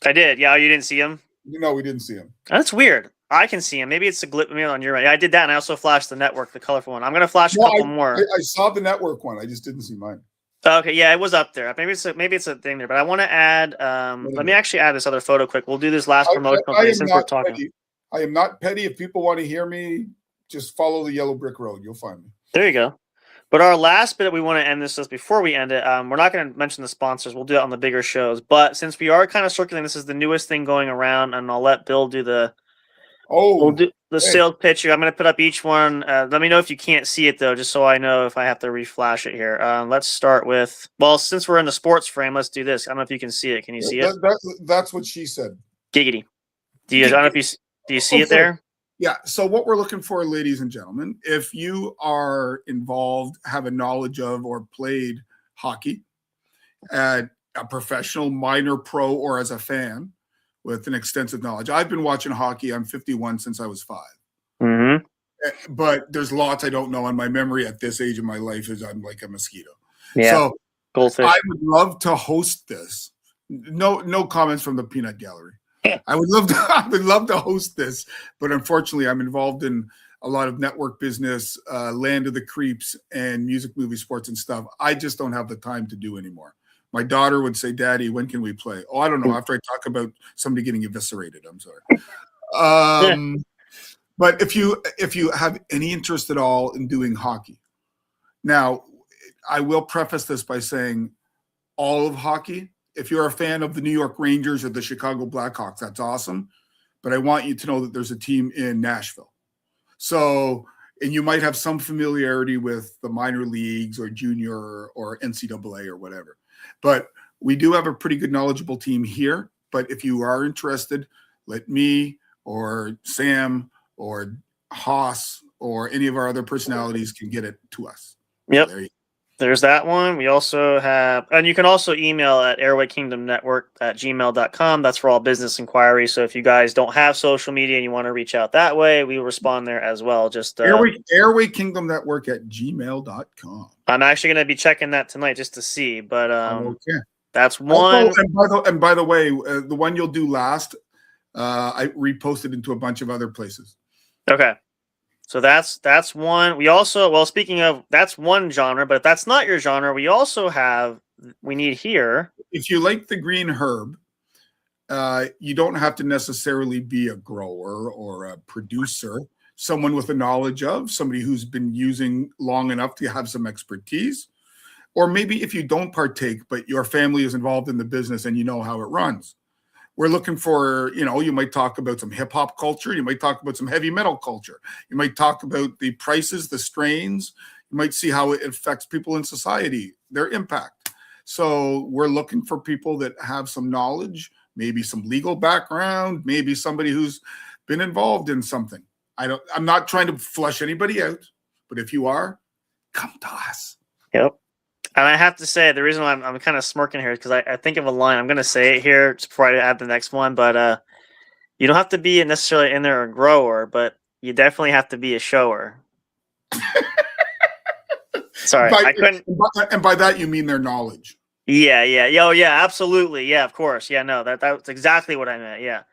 I did. Yeah, you didn't see him? No, we didn't see him. That's weird. I can see him. Maybe it's a glitch on your right. I did that, and I also flashed the network, the colorful one. I'm gonna flash a couple more. I saw the network one. I just didn't see mine. Okay, yeah, it was up there. Maybe it's a thing there, but I want to add. Let me actually add this other photo quick. We'll do this last promotional thing since we're talking. Petty. I am not petty. If people want to hear me, just follow the yellow brick road. You'll find me. There you go. But our last bit that we want to end this is before we end it. We're not going to mention the sponsors. We'll do that on the bigger shows. But since we are kind of circulating, this is the newest thing going around, and I'll let Bill do the. We'll do the sales pitch. I'm going to put up each one. Let me know if you can't see it though, just so I know if I have to reflash it here. Let's start with. Well, since we're in the sports frame, let's do this. I don't know if you can see it. Can you see it? That's what she said. Giggity. I don't know if do you see it there? Yeah. So what we're looking for, ladies and gentlemen, if you are involved, have a knowledge of, or played hockey at a professional, minor, pro, or as a fan with an extensive knowledge. I've been watching hockey. I'm 51 since I was 5. Mm-hmm. But there's lots I don't know, and my memory at this age of my life is I'm like a mosquito. Yeah. So goldfish. I would love to host this. No comments from the peanut gallery. I would love to host this, but unfortunately, I'm involved in a lot of network business, land of the creeps, and music, movie, sports, and stuff. I just don't have the time to do anymore. My daughter would say, "Daddy, when can we play?" Oh, I don't know. After I talk about somebody getting eviscerated, I'm sorry. But if you have any interest at all in doing hockey, now I will preface this by saying all of hockey. If you're a fan of the New York Rangers or the Chicago Blackhawks, that's awesome. But I want you to know that there's a team in Nashville. So, and you might have some familiarity with the minor leagues or junior or NCAA or whatever. But we do have a pretty good knowledgeable team here. But if you are interested, let me or Sam or Haas or any of our other personalities can get it to us. Yep. So there's that one. We also have, and you can also email at airwaykingdomnetwork@gmail.com. That's for all business inquiries. So if you guys don't have social media and you want to reach out that way, we will respond there as well. Just airwaykingdomnetwork@gmail.com. I'm actually going to be checking that tonight just to see, but okay. That's one. Also, and by the way, the one you'll do last, I reposted into a bunch of other places. Okay. So that's one. We also, well, speaking of, that's one genre, but if that's not your genre, we also have, we need here. If you like the green herb, you don't have to necessarily be a grower or a producer, someone with a knowledge of, somebody who's been using long enough to have some expertise. Or maybe if you don't partake, but your family is involved in the business and you know how it runs. We're looking for, you might talk about some hip hop culture. You might talk about some heavy metal culture. You might talk about the prices, the strains. You might see how it affects people in society, their impact. So we're looking for people that have some knowledge, maybe some legal background, maybe somebody who's been involved in something. I'm not trying to flush anybody out, but if you are, come to us. Yep. And I have to say, the reason why I'm kind of smirking here is because I think of a line. I'm going to say it here just before I add the next one. But you don't have to be necessarily in there a grower, but you definitely have to be a shower. Sorry, I couldn't. And by that, you mean their knowledge. Yeah. Oh, yeah, absolutely. Yeah, of course. Yeah, no, that's exactly what I meant. Yeah.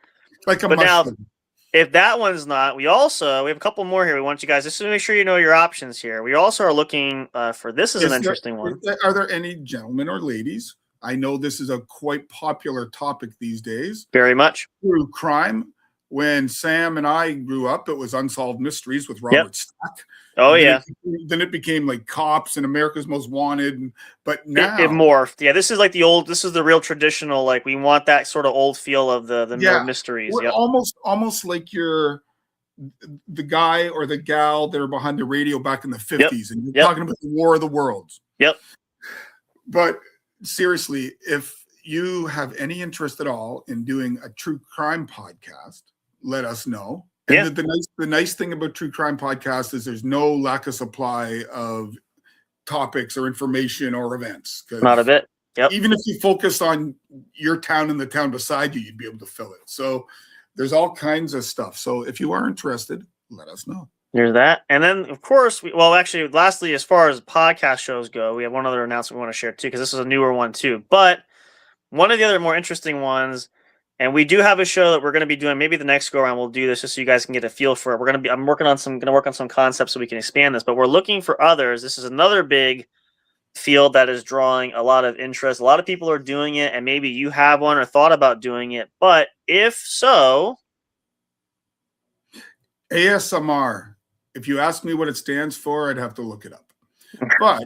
Like a but mustard. Now, if that one's not, we have a couple more here. We want you guys just to make sure you know your options here. We also are looking for this is an interesting one. Are there any gentlemen or ladies? I know this is a quite popular topic these days. Very much. True crime. When Sam and I grew up, it was Unsolved Mysteries with Robert Stack. Oh, yeah. Then it became like Cops and America's Most Wanted. But now it morphed. Yeah, this is like this is the real traditional, like we want that sort of old feel of the mysteries. Yep. Almost like you're the guy or the gal that are behind the radio back in the 50s and you're talking about the War of the Worlds. Yep. But seriously, if you have any interest at all in doing a true crime podcast, let us know. And the nice thing about true crime podcasts is there's no lack of supply of topics or information or events. Not a bit. Yep. Even if you focus on your town and the town beside you, you'd be able to fill it. So there's all kinds of stuff. So if you are interested, let us know. There's that. And then, of course, lastly, as far as podcast shows go, we have one other announcement we want to share too, because this is a newer one too. But one of the other more interesting ones And we do have a show that we're going to be doing. Maybe the next go around we'll do this just so you guys can get a feel for it. I'm working on some concepts so we can expand this. But we're looking for others. This is another big field that is drawing a lot of interest. A lot of people are doing it, and maybe you have one or thought about doing it. But if so, ASMR. If you ask me what it stands for, I'd have to look it up. But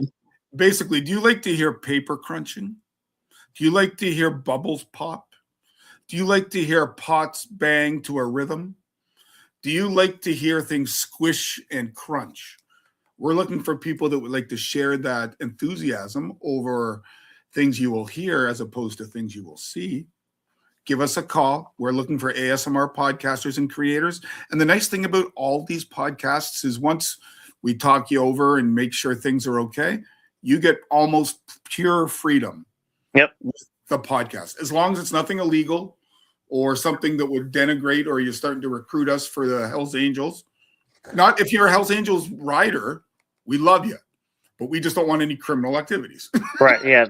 basically, do you like to hear paper crunching? Do you like to hear bubbles pop? Do you like to hear pots bang to a rhythm? Do you like to hear things squish and crunch? We're looking for people that would like to share that enthusiasm over things you will hear as opposed to things you will see. Give us a call. We're looking for ASMR podcasters and creators. And the nice thing about all these podcasts is once we talk you over and make sure things are okay, you get almost pure freedom. Yep. With the podcast, as long as it's nothing illegal or something that would denigrate or you're starting to recruit us for the Hells Angels. Not if you're a Hells Angels rider, we love you, but we just don't want any criminal activities. Right. Yeah.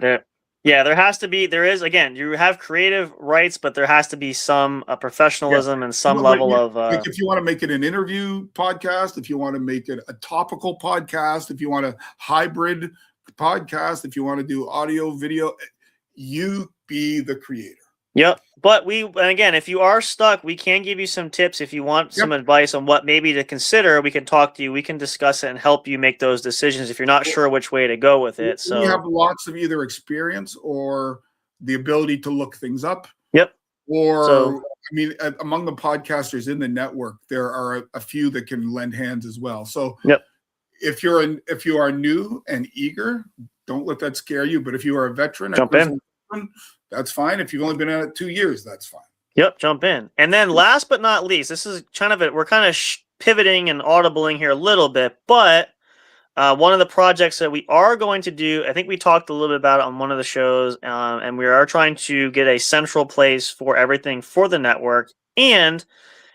There has to be, again, you have creative rights, but there has to be some professionalism and some level of. Like if you want to make it an interview podcast, if you want to make it a topical podcast, if you want a hybrid podcast, if you want to do audio, video, you be the creator. Yep. But again, if you are stuck, we can give you some tips. If you want some advice on what maybe to consider, we can talk to you. We can discuss it and help you make those decisions if you're not sure which way to go with it. So we have lots of either experience or the ability to look things up. Yep. Or, among the podcasters in the network, there are a few that can lend hands as well. So yep. If you are new and eager, don't let that scare you. But if you are a veteran, jump in. That's fine. If you've only been at it 2 years, that's fine. Yep, jump in. And then last but not least, this is kind of we're kind of pivoting and audibling here a little bit, but one of the projects that we are going to do, I think we talked a little bit about it on one of the shows, and we are trying to get a central place for everything for the network. And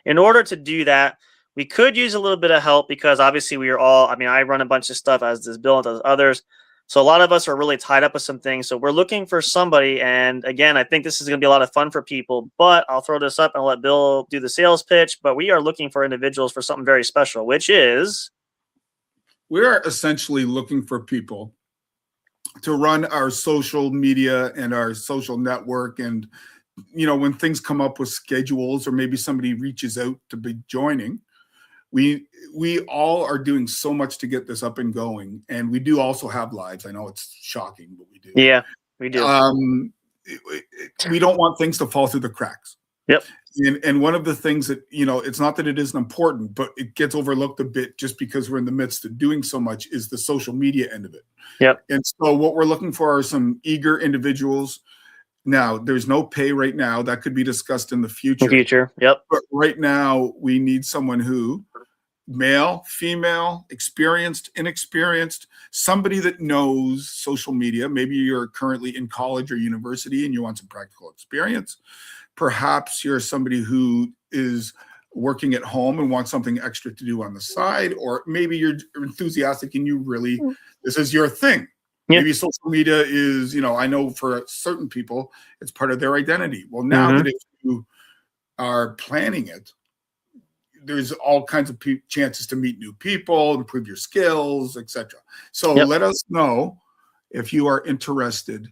in order to do that, we could use a little bit of help because obviously we are all, I run a bunch of stuff as does Bill and does others. So a lot of us are really tied up with some things. So we're looking for somebody. And again, I think this is going to be a lot of fun for people, but I'll throw this up and let Bill do the sales pitch. But we are looking for individuals for something very special, which is. We are essentially looking for people to run our social media and our social network. And, when things come up with schedules or maybe somebody reaches out to be joining, we all are doing so much to get this up and going, and we do also have lives. I know it's shocking, but we do. Yeah, we do. We don't want things to fall through the cracks. Yep. And one of the things that, it's not that it isn't important, but it gets overlooked a bit just because we're in the midst of doing so much, is the social media end of it. Yep. And so what we're looking for are some eager individuals. Now, there's no pay right now. That could be discussed in the future. Yep. But right now, we need someone who, male, female, experienced, inexperienced, somebody that knows social media. Maybe you're currently in college or university and you want some practical experience. Perhaps you're somebody who is working at home and wants something extra to do on the side, or maybe you're enthusiastic and this is your thing. Yeah. Maybe social media is, I know for certain people, it's part of their identity. Well, now that if you are planning it, there's all kinds of chances to meet new people, improve your skills, etc. So let us know if you are interested.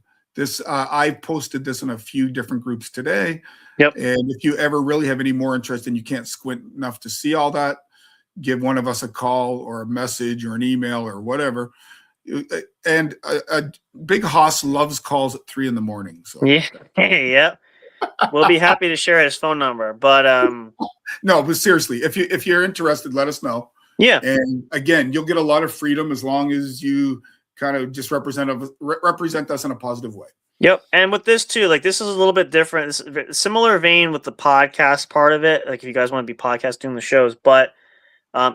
I posted this in a few different groups today. Yep. And if you ever really have any more interest and you can't squint enough to see all that, give one of us a call or a message or an email or whatever. And a big hoss loves calls at 3 a.m. So yeah. We'll be happy to share his phone number, but no, but seriously, if you're interested, let us know. Yeah. And again, you'll get a lot of freedom as long as you kind of just represent us in a positive way. Yep. And with this too, this is a little bit different. It's similar vein with the podcast part of it. Like if you guys want to be podcasting the shows, but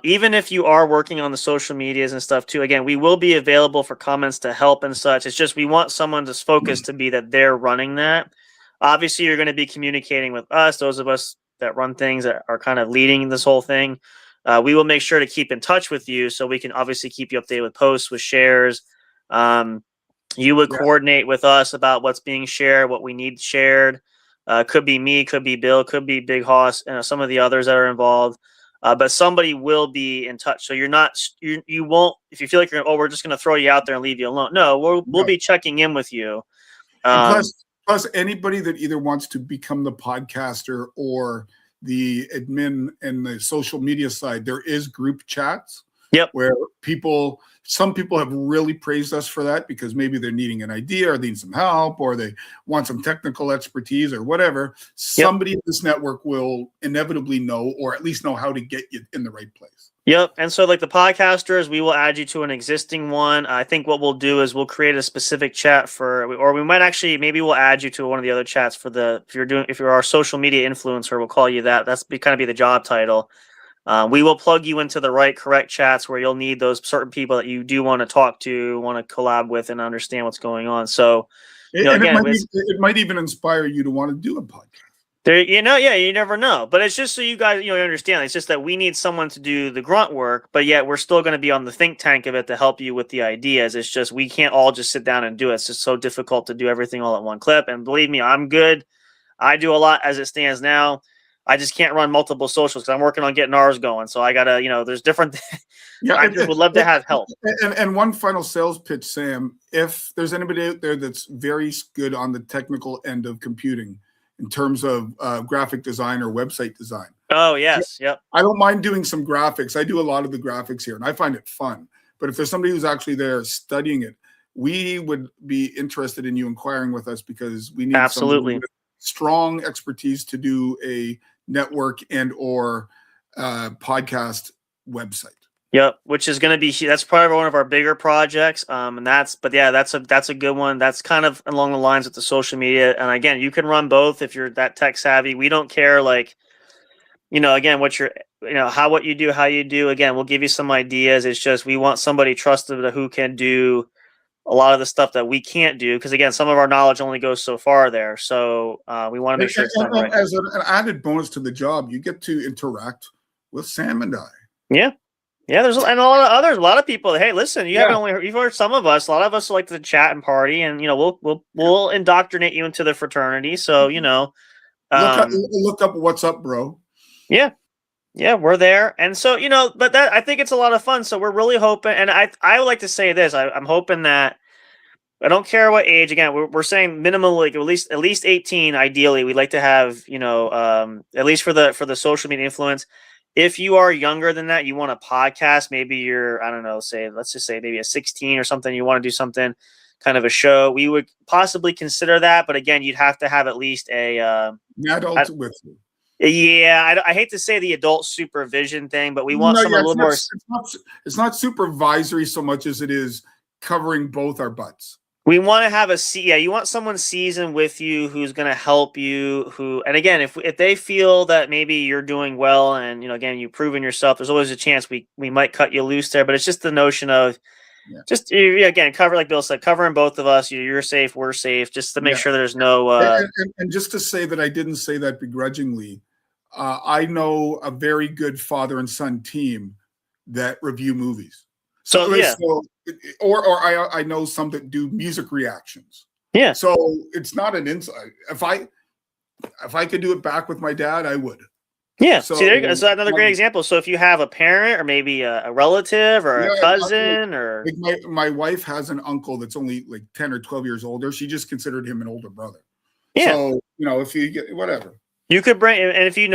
even if you are working on the social medias and stuff too, again, we will be available for comments to help and such. It's just we want someone's focus to be that they're running that. Obviously, you're going to be communicating with us, those of us that run things that are kind of leading this whole thing. We will make sure to keep in touch with you so we can obviously keep you updated with posts, with shares. You would coordinate with us about what's being shared, what we need shared. Could be me, could be Bill, could be Big Hoss, and some of the others that are involved. But somebody will be in touch. So you're not, you won't, if you feel like we're just going to throw you out there and leave you alone. No, we'll be checking in with you. And plus anybody that either wants to become the podcaster or the admin and the social media side, there is group chats. Yep. Where some people have really praised us for that because maybe they're needing an idea or they need some help or they want some technical expertise or whatever. Somebody in this network will inevitably know, or at least know how to get you in the right place. Yep. And so like the podcasters, we will add you to an existing one. I think what we'll do is we'll create a specific chat or we might actually, maybe we'll add you to one of the other chats for if you're our social media influencer, we'll call you that. That's kind of be the job title. We will plug you into the correct chats where you'll need those certain people that you do want to talk to, want to collab with, and understand what's going on. So, it might even inspire you to want to do a podcast. You never know. But it's just so you guys, understand. It's just that we need someone to do the grunt work, but yet we're still going to be on the think tank of it to help you with the ideas. It's just we can't all just sit down and do it. It's just so difficult to do everything all at one clip. And believe me, I'm good. I do a lot as it stands now. I just can't run multiple socials because I'm working on getting ours going. So I gotta, there's different. I just would love to have help. And one final sales pitch, Sam. If there's anybody out there that's very good on the technical end of computing, in terms of graphic design or website design. Oh yes, yep. I don't mind doing some graphics. I do a lot of the graphics here, and I find it fun. But if there's somebody who's actually there studying it, we would be interested in you inquiring with us because we need absolutely with strong expertise to do a network and or podcast website. Yep, which is going to be that's probably one of our bigger projects. That's a good one. That's kind of along the lines with the social media. And again, you can run both if you're that tech savvy. We don't care again what what you do, how you do. Again, we'll give you some ideas. It's just we want somebody trusted who can do a lot of the stuff that we can't do because again, some of our knowledge only goes so far there. So we want to make sure it's done right. As an added bonus to the job, you get to interact with Sam and I. Yeah. Yeah, there's and a lot of people. Hey, listen, you've heard some of us. A lot of us like to chat and party, and we'll indoctrinate you into the fraternity. So look up what's up, bro. Yeah, we're there, and so but that I think it's a lot of fun. So we're really hoping, and I would like to say this. I'm hoping that I don't care what age. Again, we're saying minimum like at least 18. Ideally, we'd like to have at least for the social media influence. If you are younger than that, you want a podcast, maybe you're, I don't know, let's just say maybe a 16 or something, you want to do something, kind of a show, we would possibly consider that. But again, you'd have to have at least an adult with you. Yeah, I hate to say the adult supervision thing, but we want a little more. It's not supervisory so much as it is covering both our butts. We want to have you want someone seasoned with you who's going to help you. And again, if they feel that maybe you're doing well and again you've proven yourself, there's always a chance we might cut you loose there. But it's just the notion of just again cover, like Bill said, covering both of us. You're safe, we're safe, just to make sure there's no. And just to say that I didn't say that begrudgingly, I know a very good father and son team that review movies. Or I know some that do music reactions. Yeah. So it's not an insight. If I could do it back with my dad, I would. Yeah. So there you go. That's another great example. So if you have a parent or maybe a relative or a cousin or my wife has an uncle that's only like 10 or 12 years older. She just considered him an older brother. Yeah. So, if you get whatever. You could bring, and if you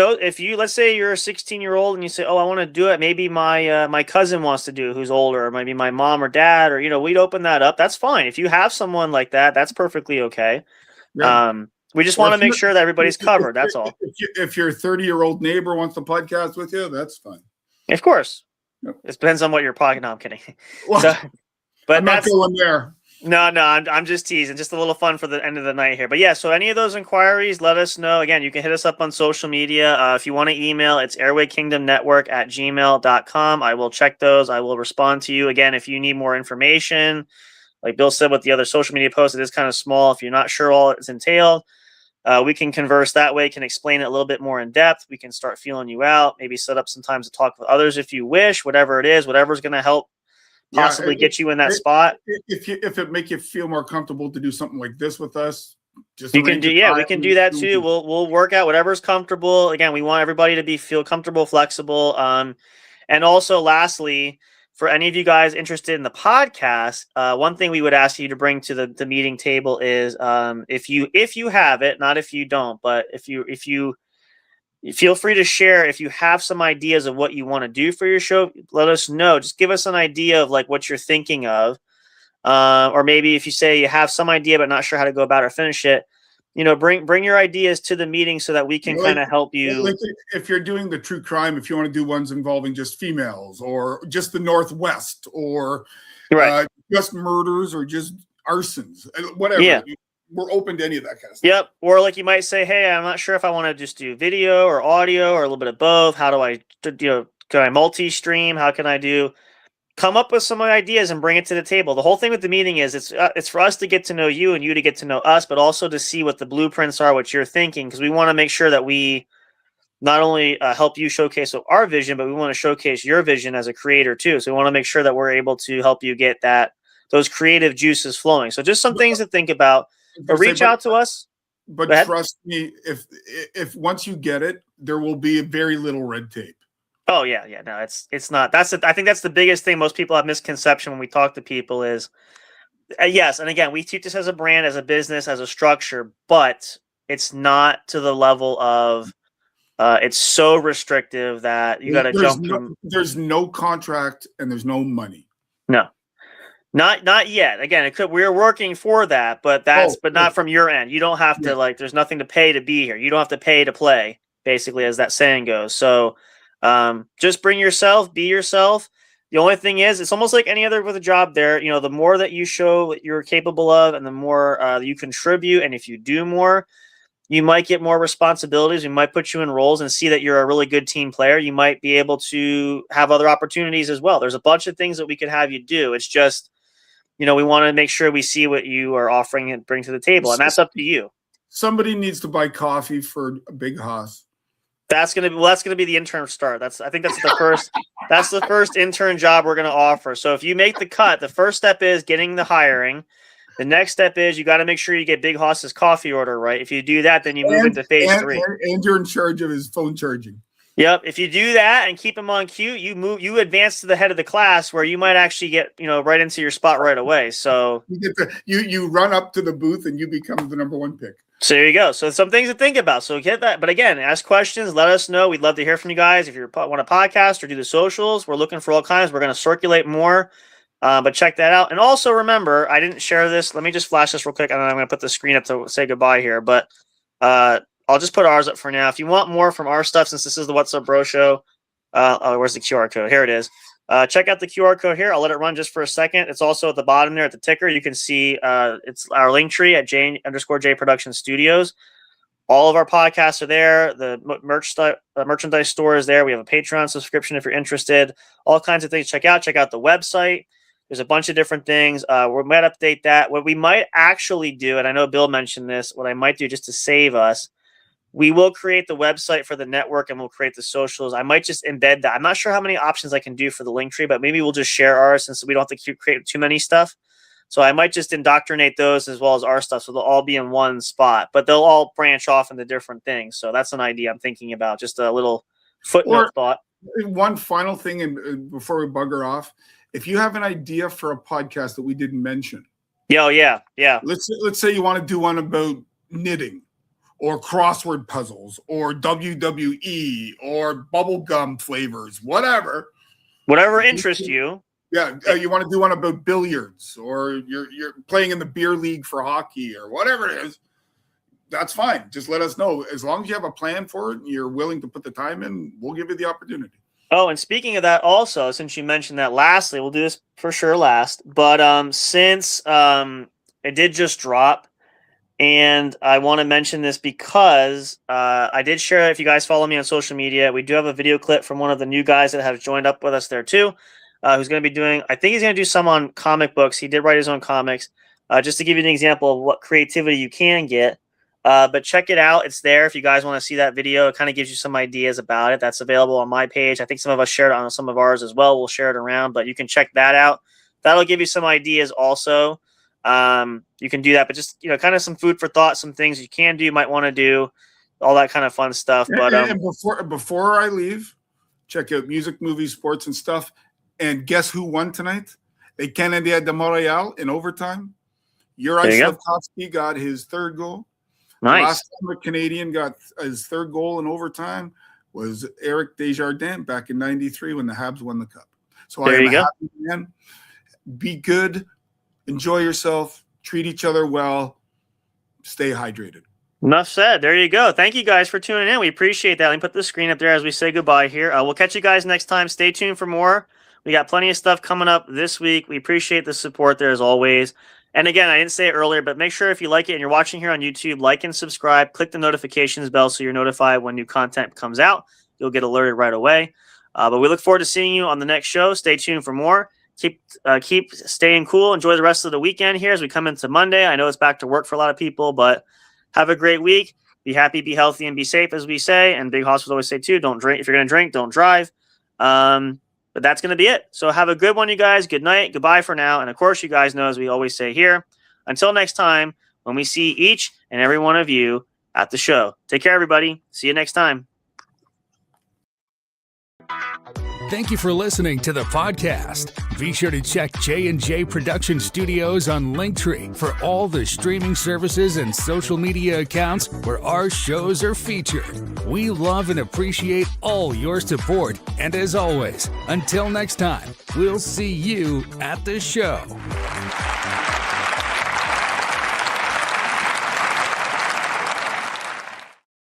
let's say you're a 16-year-old and you say, oh, I want to do it. Maybe my cousin wants to do it who's older, or maybe my mom or dad, or, we'd open that up. That's fine. If you have someone like that, that's perfectly okay. Yeah. We just want to make sure that everybody's covered. That's all. If your 30-year-old neighbor wants to podcast with you, that's fine. Of course. Yep. It depends on what you're podcast. No, I'm kidding. Well, but I'm not going there. No, I'm just teasing. Just a little fun for the end of the night here. But yeah, so any of those inquiries, let us know. Again, you can hit us up on social media. If you want to email, it's airwaykingdomnetwork@gmail.com. I will check those. I will respond to you. Again, if you need more information, like Bill said with the other social media posts, it is kind of small. If you're not sure all it's entailed, we can converse that way, can explain it a little bit more in depth. We can start feeling you out, maybe set up some times to talk with others if you wish, whatever it is, whatever's going to help possibly get you in that spot. If it make you feel more comfortable to do something like this with us, Just You can do, yeah, we can do that too. We'll work out whatever's comfortable. Again, we want everybody to feel comfortable, flexible. And also lastly, for any of you guys interested in the podcast, one thing we would ask you to bring to the meeting table is if you have it, not if you don't, but if you feel free to share if you have some ideas of what you want to do for your show, let us know. Just give us an idea of like what you're thinking of. Or maybe if you say you have some idea but not sure how to go about or finish it, bring your ideas to the meeting so that we can kind of help you. Like if you're doing the true crime, if you want to do ones involving just females or just the Northwest or just murders or just arsons, whatever. Yeah. We're open to any of that kind of stuff. Yep. Or like you might say, hey, I'm not sure if I want to just do video or audio or a little bit of both. How do I, can I multi-stream? How can I do? Come up with some ideas and bring it to the table. The whole thing with the meeting is it's for us to get to know you and you to get to know us, but also to see what the blueprints are, what you're thinking, because we want to make sure that we not only help you showcase our vision, but we want to showcase your vision as a creator too. So we want to make sure that we're able to help you get those creative juices flowing. So just some things to think about. But reach out to us. But trust me, if once you get it, there will be very little red tape. Oh yeah. No, it's not. I think that's the biggest thing most people have misconception when we talk to people is yes. And again, we teach this as a brand, as a business, as a structure, but it's not to the level of it's so restrictive that you got to jump through. There's no contract and there's no money. No. Not yet. Again, we're working for that, but not from your end. You don't have to there's nothing to pay to be here. You don't have to pay to play, basically, as that saying goes. So just bring yourself, be yourself. The only thing is, it's almost like any other with a job there. The more that you show what you're capable of and the more you contribute, and if you do more, you might get more responsibilities. We might put you in roles and see that you're a really good team player. You might be able to have other opportunities as well. There's a bunch of things that we could have you do. It's just, we want to make sure we see what you are offering and bring to the table, and that's up to you. Somebody needs to buy coffee for a big hoss. That's gonna be the intern start. I think that's the first intern job we're gonna offer. So if you make the cut, the first step is getting the hiring. The next step is you got to make sure you get Big Hoss's coffee order right. If you do that, then you move into phase 3. And you're in charge of his phone charging. Yep. If you do that and keep him on cue, you advance to the head of the class where you might actually get, right into your spot right away. So you run up to the booth and you become the number 1 pick. So there you go. So some things to think about. So get that. But again, ask questions. Let us know. We'd love to hear from you guys. If you want a podcast or do the socials, we're looking for all kinds. We're going to circulate more. But check that out. And also remember, I didn't share this. Let me just flash this real quick. And then I'm going to put the screen up to say goodbye here. But I'll just put ours up for now. If you want more from our stuff, since this is the What's Up Bro show, where's the QR code? Here it is. Check out the QR code here. I'll let it run just for a second. It's also at the bottom there at the ticker. You can see it's our link tree at j_jproductionstudios. All of our podcasts are there. The merchandise store is there. We have a Patreon subscription if you're interested. All kinds of things. Check out the website. There's a bunch of different things. We might update that. What we might actually do, and I know Bill mentioned this, what I might do just to save us, we will create the website for the network and we'll create the socials. I might just embed that. I'm not sure how many options I can do for the link tree, but maybe we'll just share ours since we don't have to create too many stuff. So I might just indoctrinate those as well as our stuff. So they'll all be in one spot, but they'll all branch off into different things. So that's an idea I'm thinking about. Just a little footnote thought. One final thing, and before we bugger off, if you have an idea for a podcast that we didn't mention. Yeah. Let's say you want to do one about knitting, or crossword puzzles, or WWE, or bubblegum flavors, whatever. Whatever interests you. Yeah, you want to do one about billiards, or you're playing in the beer league for hockey, or whatever it is. That's fine. Just let us know. As long as you have a plan for it and you're willing to put the time in, we'll give you the opportunity. Oh, and speaking of that also, since you mentioned that lastly, we'll do this for sure last, but since it did just drop, and I want to mention this because I did share it. If you guys follow me on social media, we do have a video clip from one of the new guys that have joined up with us there too, who's going to be doing, I think he's going to do some on comic books. He did write his own comics, just to give you an example of what creativity you can get. But check it out. It's there. If you guys want to see that video, it kind of gives you some ideas about it. That's available on my page. I think some of us shared it on some of ours as well. We'll share it around, but you can check that out. That'll give you some ideas also. you can do that. But just, kind of some food for thought, some things you can do, might want to do, all that kind of fun stuff. But and before I leave, check out Music, Movies, Sports, and Stuff. And guess who won tonight? A Canada de Montreal in overtime. Juraj Slafkovsky got his third goal. Nice. The last time a Canadian got his third goal in overtime was Eric Desjardins back in '93 when the Habs won the Cup. So I am a happy man. Be good. Enjoy yourself. Treat each other well. Stay hydrated. Enough said. There you go. Thank you guys for tuning in. We appreciate that. Let me put the screen up there as we say goodbye here. We'll catch you guys next time. Stay tuned for more. We got plenty of stuff coming up this week. We appreciate the support there as always. And again, I didn't say it earlier, but make sure if you like it and you're watching here on YouTube, like and subscribe. Click the notifications bell so you're notified when new content comes out. You'll get alerted right away. But we look forward to seeing you on the next show. Stay tuned for more. Keep staying cool. Enjoy the rest of the weekend here as we come into Monday. I know it's back to work for a lot of people, but have a great week. Be happy, be healthy, and be safe, as we say. And Big Hospitals always say, too, don't drink. If you're going to drink, don't drive. But that's going to be it. So have a good one, you guys. Good night. Goodbye for now. And, of course, you guys know, as we always say here, until next time, when we see each and every one of you at the show. Take care, everybody. See you next time. Thank you for listening to the podcast. Be sure to check J&J Production Studios on Linktree for all the streaming services and social media accounts where our shows are featured. We love and appreciate all your support. And as always, until next time, we'll see you at the show.